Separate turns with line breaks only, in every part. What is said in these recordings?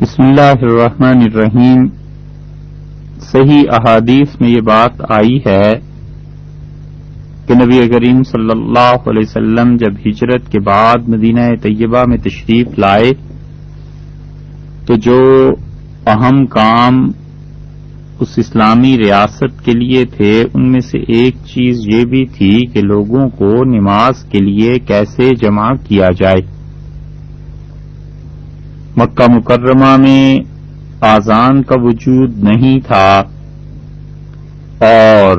بسم اللہ الرحمن الرحیم۔ صحیح احادیث میں یہ بات آئی ہے کہ نبی کریم صلی اللہ علیہ وسلم جب ہجرت کے بعد مدینہ طیبہ میں تشریف لائے تو جو اہم کام اس اسلامی ریاست کے لیے تھے ان میں سے ایک چیز یہ بھی تھی کہ لوگوں کو نماز کے لیے کیسے جمع کیا جائے۔ مکہ مکرمہ میں آذان کا وجود نہیں تھا اور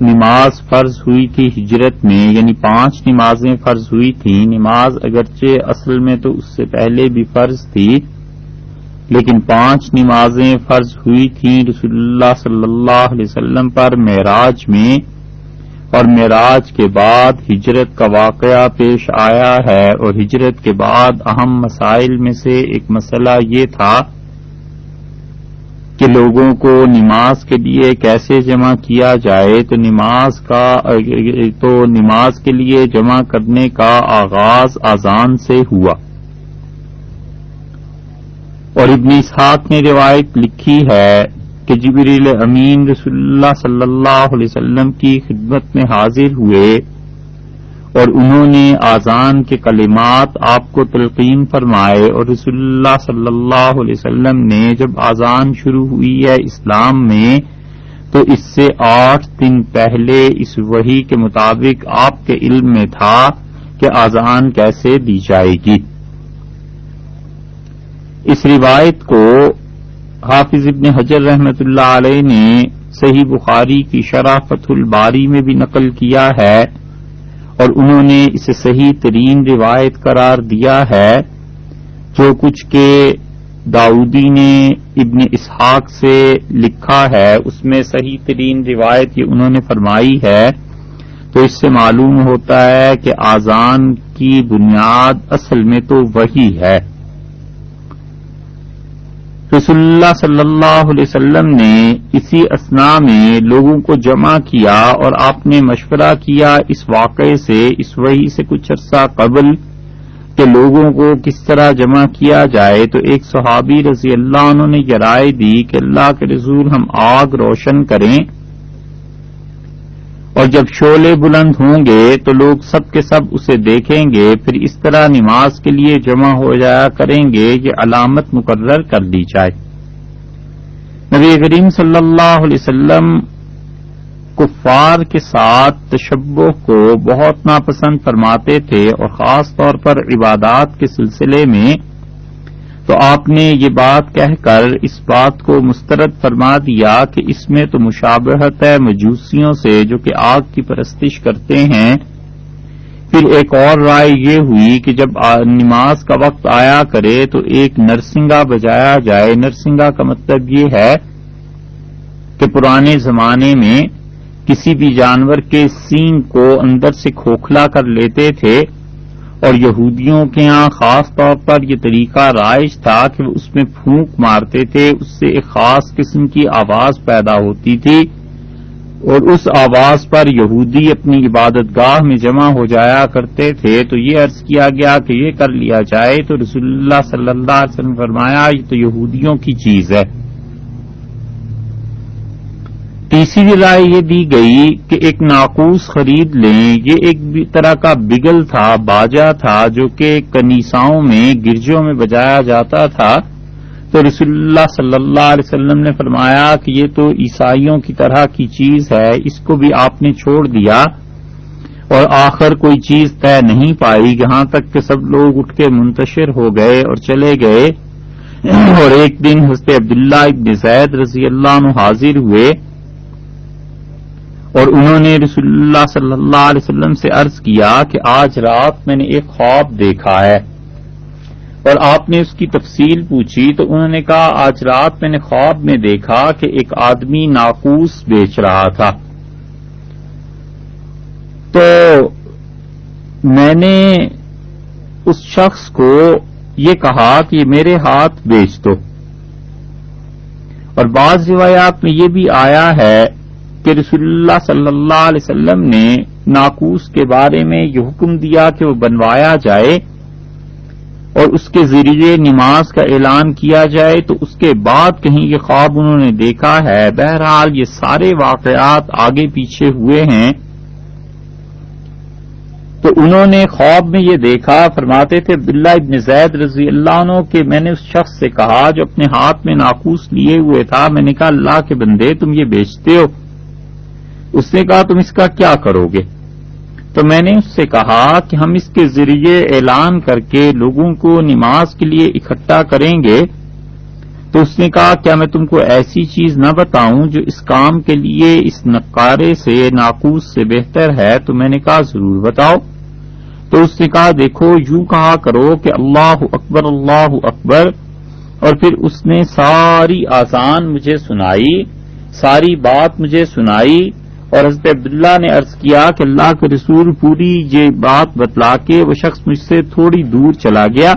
نماز فرض ہوئی تھی ہجرت میں، یعنی 5 نمازیں فرض ہوئی تھیں۔ نماز اگرچہ اصل میں تو اس سے پہلے بھی فرض تھی، لیکن 5 نمازیں فرض ہوئی تھیں رسول اللہ صلی اللہ علیہ وسلم پر معراج میں، اور معراج کے بعد ہجرت کا واقعہ پیش آیا ہے، اور ہجرت کے بعد اہم مسائل میں سے ایک مسئلہ یہ تھا کہ لوگوں کو نماز کے لیے کیسے جمع کیا جائے۔ تو نماز کے لیے جمع کرنے کا آغاز اذان سے ہوا، اور ابن اسحاق نے روایت لکھی ہے کہ جبریل امین رسول اللہ صلی اللہ علیہ وسلم کی خدمت میں حاضر ہوئے اور انہوں نے اذان کے کلمات آپ کو تلقین فرمائے، اور رسول اللہ صلی اللہ علیہ وسلم نے جب اذان شروع ہوئی ہے اسلام میں تو اس سے 8 دن پہلے اس وحی کے مطابق آپ کے علم میں تھا کہ اذان کیسے دی جائے گی۔ اس روایت کو حافظ ابن حجر رحمۃ اللہ علیہ نے صحیح بخاری کی شرح فتح الباری میں بھی نقل کیا ہے، اور انہوں نے اسے صحیح ترین روایت قرار دیا ہے۔ جو کچھ کہ داؤدی نے ابن اسحاق سے لکھا ہے اس میں صحیح ترین روایت یہ انہوں نے فرمائی ہے، تو اس سے معلوم ہوتا ہے کہ اذان کی بنیاد اصل میں تو وحی ہے۔ رسول اللہ صلی اللہ علیہ وسلم نے اسی اثناء میں لوگوں کو جمع کیا، اور آپ نے مشورہ کیا اس واقعے سے، اس وحی سے کچھ عرصہ قبل، کہ لوگوں کو کس طرح جمع کیا جائے۔ تو ایک صحابی رضی اللہ عنہ نے یہ رائے دی کہ اللہ کے رسول ہم آگ روشن کریں، اور جب شعلے بلند ہوں گے تو لوگ سب کے سب اسے دیکھیں گے، پھر اس طرح نماز کے لیے جمع ہو جایا کریں گے، یہ علامت مقرر کر دی جائے۔ نبی کریم صلی اللہ علیہ وسلم کفار کے ساتھ تشبہ کو بہت ناپسند فرماتے تھے، اور خاص طور پر عبادات کے سلسلے میں، تو آپ نے یہ بات کہہ کر اس بات کو مسترد فرما دیا کہ اس میں تو مشابہت ہے مجوسیوں سے جو کہ آگ کی پرستش کرتے ہیں۔ پھر ایک اور رائے یہ ہوئی کہ جب نماز کا وقت آیا کرے تو ایک نرسنگا بجایا جائے۔ نرسنگا کا مطلب یہ ہے کہ پرانے زمانے میں کسی بھی جانور کے سینگ کو اندر سے کھوکھلا کر لیتے تھے، اور یہودیوں کے ہاں خاص طور پر یہ طریقہ رائج تھا کہ وہ اس میں پھونک مارتے تھے، اس سے ایک خاص قسم کی آواز پیدا ہوتی تھی، اور اس آواز پر یہودی اپنی عبادت گاہ میں جمع ہو جایا کرتے تھے۔ تو یہ عرض کیا گیا کہ یہ کر لیا جائے، تو رسول اللہ صلی اللہ علیہ وسلم فرمایا یہ تو یہودیوں کی چیز ہے۔ تیسری رائے یہ دی گئی کہ ایک ناقوس خرید لیں۔ یہ ایک طرح کا بگل تھا، باجا تھا، جو کہ کنیساؤں میں گرجوں میں بجایا جاتا تھا۔ تو رسول اللہ صلی اللہ علیہ وسلم نے فرمایا کہ یہ تو عیسائیوں کی طرح کی چیز ہے، اس کو بھی آپ نے چھوڑ دیا، اور آخر کوئی چیز طے نہیں پائی، یہاں تک کہ سب لوگ اٹھ کے منتشر ہو گئے اور چلے گئے۔ اور ایک دن حضرت عبداللہ ابن زید رضی اللہ عنہ حاضر ہوئے، اور انہوں نے رسول اللہ صلی اللہ علیہ وسلم سے عرض کیا کہ آج رات میں نے ایک خواب دیکھا ہے، اور آپ نے اس کی تفصیل پوچھی تو انہوں نے کہا آج رات میں نے خواب میں دیکھا کہ ایک آدمی ناقوس بیچ رہا تھا، تو میں نے اس شخص کو یہ کہا کہ یہ میرے ہاتھ بیچ دو۔ اور بعض روایات میں یہ بھی آیا ہے کہ رسول اللہ صلی اللہ علیہ وسلم نے ناقوس کے بارے میں یہ حکم دیا کہ وہ بنوایا جائے، اور اس کے ذریعے نماز کا اعلان کیا جائے تو اس کے بعد کہیں یہ خواب انہوں نے دیکھا ہے. بہرحال یہ سارے واقعات آگے پیچھے ہوئے ہیں. تو انہوں نے خواب میں یہ دیکھا، فرماتے تھے عبداللہ ابن زید رضی اللہ عنہ کہ میں نے اس شخص سے کہا جو اپنے ہاتھ میں ناقوس لیے ہوئے تھا، میں نے کہا اللہ کے بندے تم یہ بیچتے ہو؟ اس نے کہا تم اس کا کیا کرو گے؟ تو میں نے اس سے کہا کہ ہم اس کے ذریعے اعلان کر کے لوگوں کو نماز کے لیے اکٹھا کریں گے. تو اس نے کہا کیا میں تم کو ایسی چیز نہ بتاؤں جو اس کام کے لیے اس نقارے سے ناقوس سے بہتر ہے؟ تو میں نے کہا ضرور بتاؤ. تو اس نے کہا دیکھو یوں کہا کرو کہ اللہ اکبر اللہ اکبر، اور پھر اس نے ساری آذان مجھے سنائی، ساری بات مجھے سنائی. اور حضرت عبداللہ نے عرض کیا کہ اللہ کے رسول پوری یہ بات بتلا کے وہ شخص مجھ سے تھوڑی دور چلا گیا.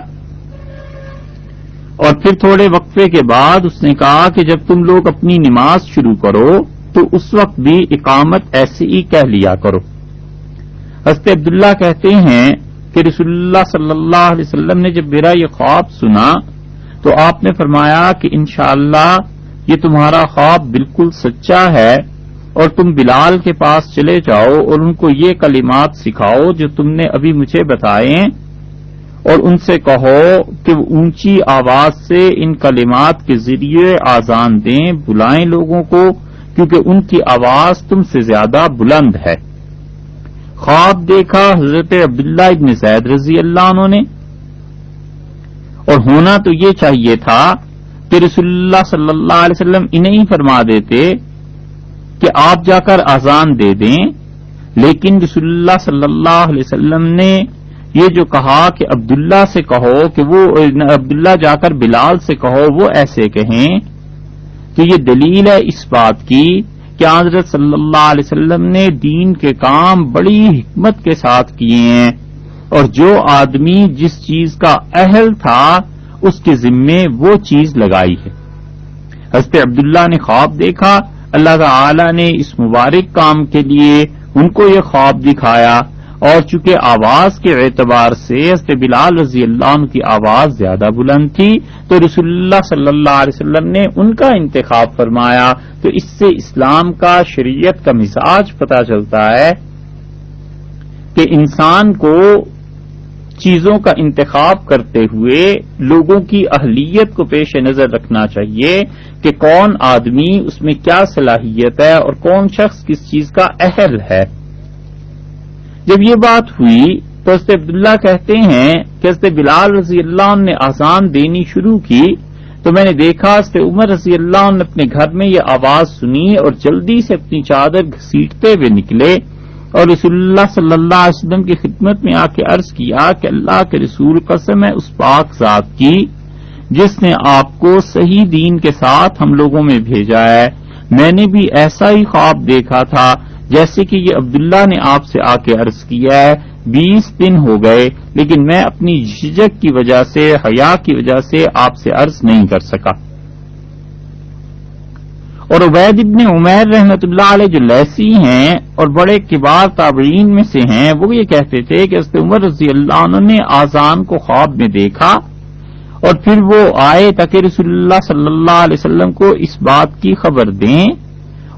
اور پھر تھوڑے وقفے کے بعد اس نے کہا کہ جب تم لوگ اپنی نماز شروع کرو تو اس وقت بھی اقامت ایسے ہی کہہ لیا کرو. حضرت عبداللہ کہتے ہیں کہ رسول اللہ صلی اللہ علیہ وسلم نے جب میرا یہ خواب سنا تو آپ نے فرمایا کہ انشاءاللہ یہ تمہارا خواب بالکل سچا ہے، اور تم بلال کے پاس چلے جاؤ اور ان کو یہ کلمات سکھاؤ جو تم نے ابھی مجھے بتائے، اور ان سے کہو کہ وہ اونچی آواز سے ان کلمات کے ذریعے آذان دیں، بلائیں لوگوں کو، کیونکہ ان کی آواز تم سے زیادہ بلند ہے. خواب دیکھا حضرت عبداللہ ابن زید رضی اللہ عنہ نے، اور ہونا تو یہ چاہیے تھا کہ رسول اللہ صلی اللہ علیہ وسلم انہیں ہی فرما دیتے کہ آپ جا کر اذان دے دیں، لیکن رسول اللہ صلی اللہ علیہ وسلم نے یہ جو کہا کہ عبداللہ سے کہو کہ وہ عبداللہ جا کر بلال سے کہو وہ ایسے کہیں، تو یہ دلیل ہے اس بات کی کہ حضرت صلی اللہ علیہ وسلم نے دین کے کام بڑی حکمت کے ساتھ کیے ہیں، اور جو آدمی جس چیز کا اہل تھا اس کے ذمے وہ چیز لگائی ہے. حضرت عبداللہ نے خواب دیکھا، اللہ تعالی نے اس مبارک کام کے لیے ان کو یہ خواب دکھایا، اور چونکہ آواز کے اعتبار سے حضرت بلال رضی اللہ عنہ کی آواز زیادہ بلند تھی تو رسول اللہ صلی اللہ علیہ وسلم نے ان کا انتخاب فرمایا. تو اس سے اسلام کا، شریعت کا مزاج پتہ چلتا ہے کہ انسان کو چیزوں کا انتخاب کرتے ہوئے لوگوں کی اہلیت کو پیش نظر رکھنا چاہیے کہ کون آدمی اس میں کیا صلاحیت ہے اور کون شخص کس چیز کا اہل ہے. جب یہ بات ہوئی تو حضرت عبداللہ کہتے ہیں کہ حضرت بلال رضی اللہ عنہ نے اذان دینی شروع کی تو میں نے دیکھا حضرت عمر رضی اللہ عنہ نے اپنے گھر میں یہ آواز سنی اور جلدی سے اپنی چادر گھسیٹتے ہوئے نکلے اور رسول اللہ صلی اللہ علیہ وسلم کی خدمت میں آ کے عرض کیا کہ اللہ کے رسول قسم ہے اس پاک ذات کی جس نے آپ کو صحیح دین کے ساتھ ہم لوگوں میں بھیجا ہے، میں نے بھی ایسا ہی خواب دیکھا تھا جیسے کہ یہ عبداللہ نے آپ سے آ کے عرض کیا ہے. 20 دن ہو گئے لیکن میں اپنی جھجک کی وجہ سے، حیا کی وجہ سے آپ سے عرض نہیں کر سکا. اور عبید ابن عمیر رحمۃ اللہ علیہ جو لیثی ہیں اور بڑے کبار تابعین میں سے ہیں، وہ یہ کہتے تھے کہ حضرت عمر رضی اللہ عنہ نے آذان کو خواب میں دیکھا اور پھر وہ آئے تاکہ رسول اللہ صلی اللہ علیہ وسلم کو اس بات کی خبر دیں،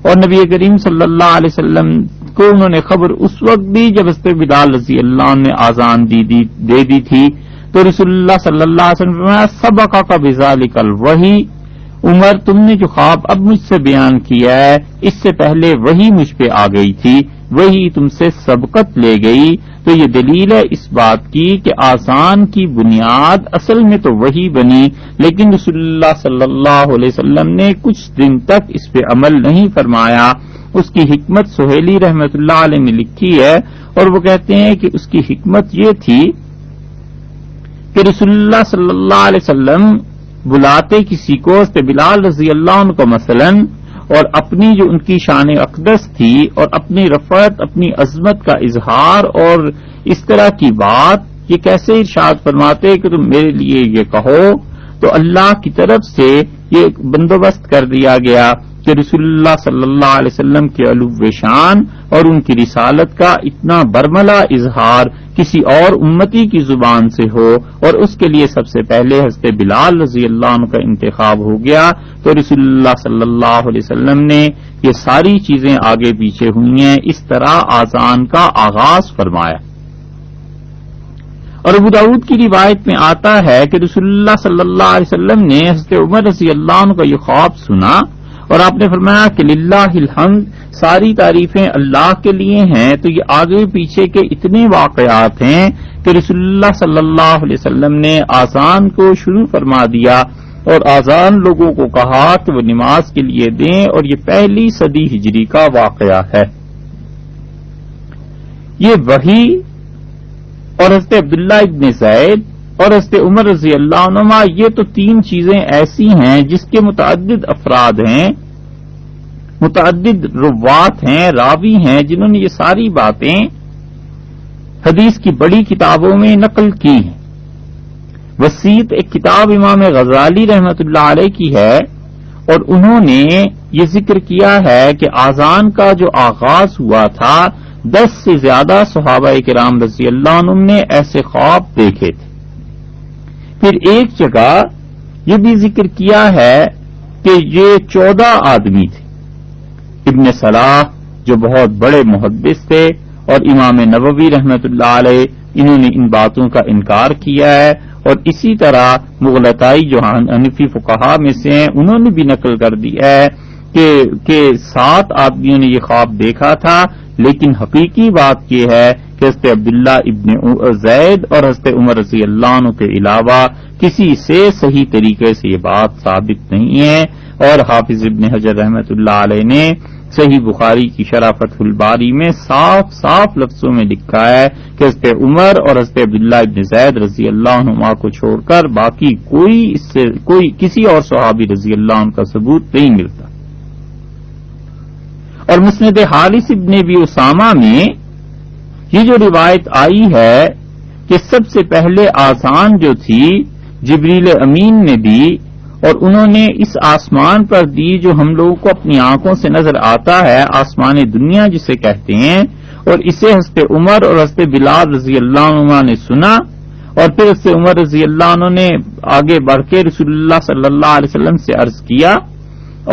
اور نبی کریم صلی اللہ علیہ وسلم کو انہوں نے خبر اس وقت دی جب حضرت بلال رضی اللہ عنہ نے آذان دے دی تھی. تو رسول اللہ صلی اللہ علیہ وسلم فرمایا سبقک بذالک الوحی، عمر تم نے جو خواب اب مجھ سے بیان کیا ہے اس سے پہلے وہی مجھ پہ آ گئی تھی، وہی تم سے سبقت لے گئی. تو یہ دلیل ہے اس بات کی کہ آذان کی بنیاد اصل میں تو وہی بنی، لیکن رسول اللہ صلی اللہ علیہ وسلم نے کچھ دن تک اس پہ عمل نہیں فرمایا. اس کی حکمت سہیلی رحمۃ اللہ علیہ نے لکھی ہے اور وہ کہتے ہیں کہ اس کی حکمت یہ تھی کہ رسول اللہ صلی اللہ علیہ وسلم بلاتے کسی کو، حضرت بلال رضی اللہ عنہ کو مثلا، اور اپنی جو ان کی شان اقدس تھی اور اپنی رفعت، اپنی عظمت کا اظہار اور اس طرح کی بات یہ کیسے ارشاد فرماتے کہ تم میرے لیے یہ کہو، تو اللہ کی طرف سے یہ بندوبست کر دیا گیا کہ رسول اللہ صلی اللہ علیہ وسلم کے علو شان اور ان کی رسالت کا اتنا برملا اظہار کسی اور امتی کی زبان سے ہو اور اس کے لیے سب سے پہلے حضرت بلال رضی اللہ عنہ کا انتخاب ہو گیا تو رسول اللہ صلی اللہ علیہ وسلم نے یہ ساری چیزیں آگے پیچھے ہوئی ہیں، اس طرح آذان کا آغاز فرمایا۔ اور ابو داؤد کی روایت میں آتا ہے کہ رسول اللہ صلی اللہ علیہ وسلم نے حضرت عمر رضی اللہ عنہ کا یہ خواب سنا اور آپ نے فرمایا کہ للہ الحمد، ساری تعریفیں اللہ کے لیے ہیں۔ تو یہ آگے پیچھے کے اتنے واقعات ہیں کہ رسول اللہ صلی اللہ علیہ وسلم نے آذان کو شروع فرما دیا اور آذان لوگوں کو کہا کہ وہ نماز کے لیے دیں، اور یہ پہلی صدی ہجری کا واقعہ ہے۔ یہ وحی اور حضرت عبداللہ ابن زید اور حضرت عمر رضی اللہ عنہما، یہ تو تین چیزیں ایسی ہیں جس کے متعدد افراد ہیں، متعدد روات ہیں، راوی ہیں، جنہوں نے یہ ساری باتیں حدیث کی بڑی کتابوں میں نقل کی ہیں۔ وسیط ایک کتاب امام غزالی رحمۃ اللہ علیہ کی ہے اور انہوں نے یہ ذکر کیا ہے کہ آذان کا جو آغاز ہوا تھا 10 سے زیادہ صحابہ کرام رضی اللہ عنہم نے ایسے خواب دیکھے تھے۔ پھر ایک جگہ یہ بھی ذکر کیا ہے کہ یہ 14 آدمی تھے۔ ابن صلاح جو بہت بڑے محدث تھے اور امام نووی رحمۃ اللہ علیہ، انہوں نے ان باتوں کا انکار کیا ہے، اور اسی طرح مغلطائی جو حنفی فقہا میں سے ہیں انہوں نے بھی نقل کر دیا ہے کہ 7 آدمیوں نے یہ خواب دیکھا تھا، لیکن حقیقی بات یہ ہے کہ حضرت عبداللہ ابن زید اور حضرت عمر رضی اللہ عنہ کے علاوہ کسی سے صحیح طریقے سے یہ بات ثابت نہیں ہے۔ اور حافظ ابن حجر رحمۃ اللہ علیہ نے صحیح بخاری کی شرح فتح الباری میں صاف صاف لفظوں میں لکھا ہے کہ حضرت عمر اور حضرت عبداللہ ابن زید رضی اللہ عنہما کو چھوڑ کر باقی کوئی کسی اور صحابی رضی اللہ عنہ کا ثبوت نہیں ملتا۔ اور مسند حارث ابن ابی اسامہ میں یہ جو روایت آئی ہے کہ سب سے پہلے آذان جو تھی جبریل امین نے دی، اور انہوں نے اس آسمان پر دی جو ہم لوگوں کو اپنی آنکھوں سے نظر آتا ہے، آسمان دنیا جسے کہتے ہیں، اور اسے حضرت عمر اور حضرت بلال رضی اللہ عنہ نے سنا، اور پھر حضرت عمر رضی اللہ عنہ نے آگے بڑھ کے رسول اللہ صلی اللہ علیہ وسلم سے عرض کیا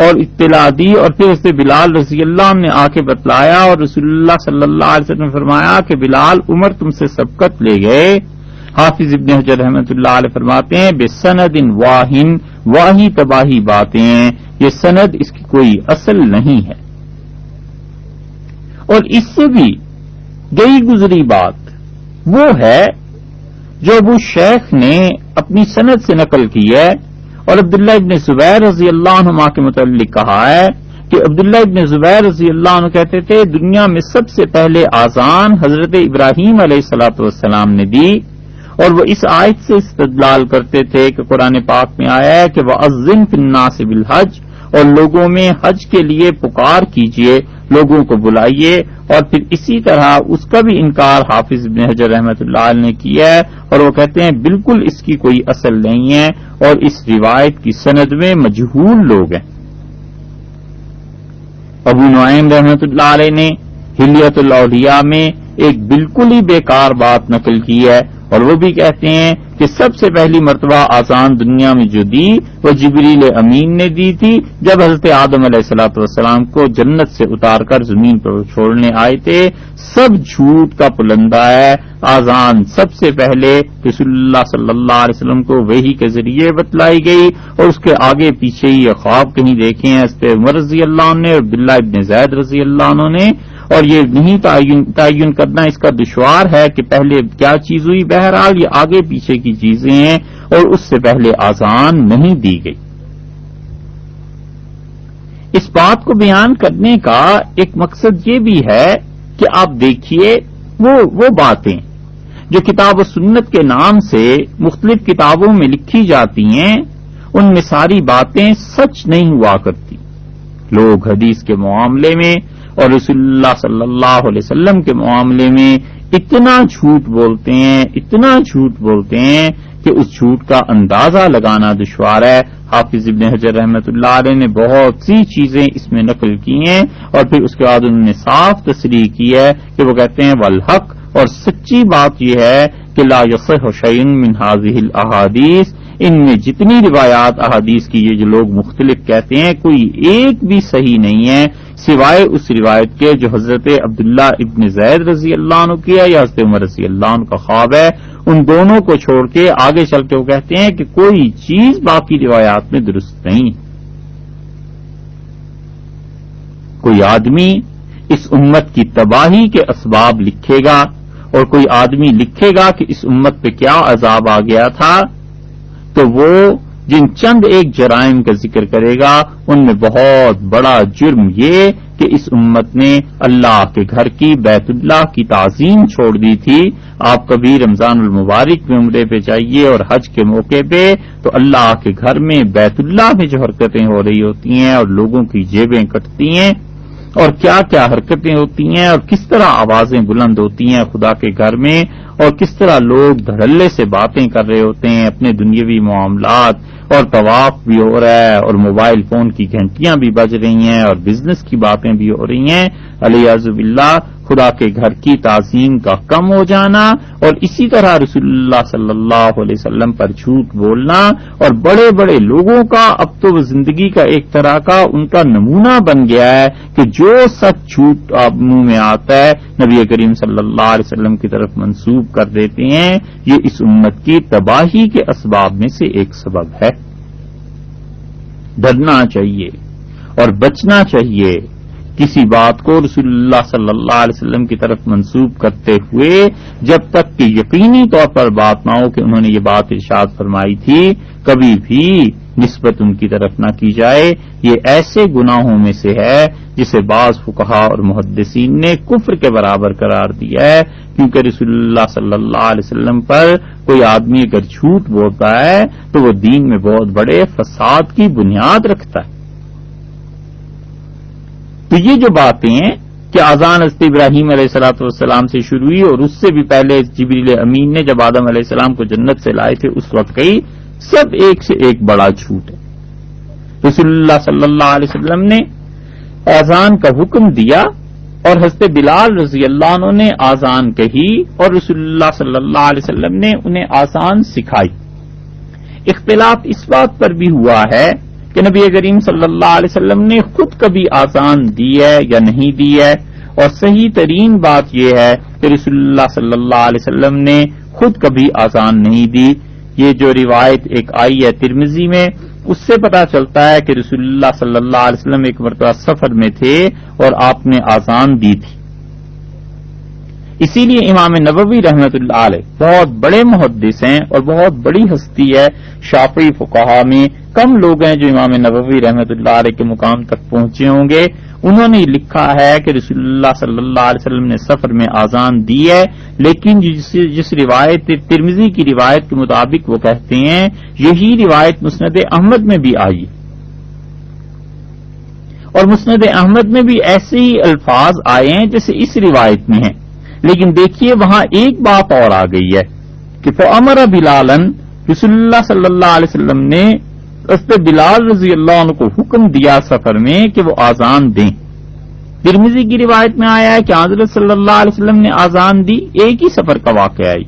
اور اطلاع دی، اور پھر حضرت بلال رضی اللہ عنہ نے آ کے بتلایا، اور رسول اللہ صلی اللہ علیہ وسلم نے فرمایا کہ بلال، عمر تم سے سبقت لے گئے۔ حافظ ابن حجر رحمۃ اللہ علیہ فرماتے ہیں بسند واہن، واہی تباہی باتیں ہیں، یہ سند اس کی کوئی اصل نہیں ہے۔ اور اس سے بھی گئی گزری بات وہ ہے جو ابو شیخ نے اپنی سند سے نقل کی ہے، اور عبداللہ ابن زبیر رضی اللہ عنہ کے متعلق کہا ہے کہ عبداللہ ابن زبیر رضی اللہ عنہ کہتے تھے دنیا میں سب سے پہلے آذان حضرت ابراہیم علیہ الصلوۃ والسلام نے دی، اور وہ اس آیت سے استدلال کرتے تھے کہ قرآن پاک میں آیا ہے کہ وَأَذِّن فِي النَّاسِ بِالْحَجِّ، اور لوگوں میں حج کے لیے پکار کیجئے، لوگوں کو بلائیے۔ اور پھر اسی طرح اس کا بھی انکار حافظ ابن حجر رحمۃ اللہ علیہ نے کیا ہے، اور وہ کہتے ہیں بالکل اس کی کوئی اصل نہیں ہے، اور اس روایت کی سند میں مجہول لوگ ہیں۔ ابو نعیم رحمۃ اللہ علیہ نے حلیۃ الاولیاء میں ایک بالکل ہی بیکار بات نقل کی ہے، اور وہ بھی کہتے ہیں کہ سب سے پہلی مرتبہ آذان دنیا میں جو دی وہ جبریل امین نے دی تھی، جب حضرت آدم علیہ الصلوۃ والسلام کو جنت سے اتار کر زمین پر چھوڑنے آئے تھے۔ سب جھوٹ کا پلندہ ہے۔ آذان سب سے پہلے رسول اللہ صلی اللہ علیہ وسلم کو وحی کے ذریعے بتلائی گئی، اور اس کے آگے پیچھے ہی یہ خواب کہیں دیکھے ہیں حضرت عمر رضی اللہ عنہ نے اور عبداللہ ابن زید رضی اللہ عنہ نے، اور یہ نہیں تعین کرنا اس کا دشوار ہے کہ پہلے کیا چیز ہوئی۔ بہرحال یہ آگے پیچھے کی چیزیں ہیں، اور اس سے پہلے آذان نہیں دی گئی۔ اس بات کو بیان کرنے کا ایک مقصد یہ بھی ہے کہ آپ دیکھیے وہ باتیں جو کتاب و سنت کے نام سے مختلف کتابوں میں لکھی جاتی ہیں، ان میں ساری باتیں سچ نہیں ہوا کرتی۔ لوگ حدیث کے معاملے میں اور رسول اللہ صلی اللہ علیہ وسلم کے معاملے میں اتنا جھوٹ بولتے ہیں کہ اس جھوٹ کا اندازہ لگانا دشوار ہے۔ حافظ ابن حجر رحمۃ اللہ علیہ نے بہت سی چیزیں اس میں نقل کی ہیں، اور پھر اس کے بعد انہوں نے صاف تصریح کی ہے کہ وہ کہتے ہیں والحق اور سچی بات یہ ہے کہ لا یصح شیء من هذه الاحادیث، ان میں جتنی روایات احادیث کی یہ جو لوگ مختلف کہتے ہیں، کوئی ایک بھی صحیح نہیں ہے سوائے اس روایت کے جو حضرت عبداللہ ابن زید رضی اللہ عنہ کی ہے یا حضرت عمر رضی اللہ عنہ کا خواب ہے۔ ان دونوں کو چھوڑ کے آگے چل کے وہ کہتے ہیں کہ کوئی چیز باقی روایات میں درست نہیں۔ کوئی آدمی اس امت کی تباہی کے اسباب لکھے گا اور کوئی آدمی لکھے گا کہ اس امت پہ کیا عذاب آ گیا تھا، تو وہ جن چند ایک جرائم کا ذکر کرے گا ان میں بہت بڑا جرم یہ کہ اس امت نے اللہ کے گھر کی بیت اللہ کی تعظیم چھوڑ دی تھی۔ آپ کبھی رمضان المبارک میں عمرے پہ جائیے اور حج کے موقع پہ تو اللہ کے گھر میں بیت اللہ میں جو حرکتیں ہو رہی ہوتی ہیں اور لوگوں کی جیبیں کٹتی ہیں اور کیا کیا حرکتیں ہوتی ہیں اور کس طرح آوازیں بلند ہوتی ہیں خدا کے گھر میں، اور کس طرح لوگ دھڑلے سے باتیں کر رہے ہوتے ہیں، اپنے دنیاوی معاملات، اور طواف بھی ہو رہا ہے اور موبائل فون کی گھنٹیاں بھی بج رہی ہیں اور بزنس کی باتیں بھی ہو رہی ہیں۔ علیاذ باللہ خدا کے گھر کی تعظیم کا کم ہو جانا، اور اسی طرح رسول اللہ صلی اللہ علیہ وسلم پر جھوٹ بولنا، اور بڑے بڑے لوگوں کا اب تو زندگی کا ایک طرح کا ان کا نمونہ بن گیا ہے کہ جو سچ جھوٹ منہ میں آتا ہے نبی کریم صلی اللہ علیہ وسلم کی طرف منسوب کر دیتے ہیں۔ یہ اس امت کی تباہی کے اسباب میں سے ایک سبب ہے۔ ڈرنا چاہیے اور بچنا چاہیے کسی بات کو رسول اللہ صلی اللہ علیہ وسلم کی طرف منسوب کرتے ہوئے جب تک کہ یقینی طور پر بات نہ ہو کہ انہوں نے یہ بات ارشاد فرمائی تھی، کبھی بھی نسبت ان کی طرف نہ کی جائے۔ یہ ایسے گناہوں میں سے ہے جسے بعض فقہاء اور محدثین نے کفر کے برابر قرار دیا ہے، کیونکہ رسول اللہ صلی اللہ علیہ وسلم پر کوئی آدمی اگر جھوٹ بولتا ہے تو وہ دین میں بہت بڑے فساد کی بنیاد رکھتا ہے۔ تو یہ جو باتیں ہیں کہ اذان حضرت ابراہیم علیہ الصلوۃ والسلام سے شروع ہوئی اور اس سے بھی پہلے جبریل امین نے جب آدم علیہ السلام کو جنت سے لائے تھے اس وقت کہی، سب ایک سے ایک بڑا جھوٹ ہے۔ رسول اللہ صلی اللہ علیہ وسلم نے اذان کا حکم دیا اور حضرت بلال رضی اللہ عنہ نے اذان کہی اور رسول اللہ صلی اللہ علیہ وسلم نے انہیں اذان سکھائی۔ اختلاف اس بات پر بھی ہوا ہے کہ نبی کریم صلی اللہ علیہ وسلم نے خود کبھی اذان دی ہے یا نہیں دی ہے، اور صحیح ترین بات یہ ہے کہ رسول اللہ صلی اللہ علیہ وسلم نے خود کبھی اذان نہیں دی۔ یہ جو روایت ایک آئی ہے ترمذی میں، اس سے پتا چلتا ہے کہ رسول اللہ صلی اللہ علیہ وسلم ایک مرتبہ سفر میں تھے اور آپ نے اذان دی تھی۔ اسی لیے امام نووی رحمۃ اللہ علیہ بہت بڑے محدث ہیں اور بہت بڑی ہستی ہے، شافعی فقہا میں کم لوگ ہیں جو امام نووی رحمۃ اللہ علیہ کے مقام تک پہنچے ہوں گے۔ انہوں نے لکھا ہے کہ رسول اللہ صلی اللہ علیہ وسلم نے سفر میں اذان دی ہے، لیکن جس روایت ترمذی کی روایت کے مطابق وہ کہتے ہیں یہی روایت مسند احمد میں بھی آئی، اور مسند احمد میں بھی ایسے ہی الفاظ آئے ہیں جیسے اس روایت میں ہیں، لیکن دیکھیے وہاں ایک بات اور آ گئی ہے کہ فَأَمَرَ بِلَالًا، رسول اللہ صلی اللہ علیہ وسلم نے حضرت بلال رضی اللہ عنہ کو حکم دیا سفر میں کہ وہ اذان دیں۔ ترمذی کی روایت میں آیا ہے کہ حضرت صلی اللہ علیہ وسلم نے اذان دی، ایک ہی سفر کا واقعہ آئی۔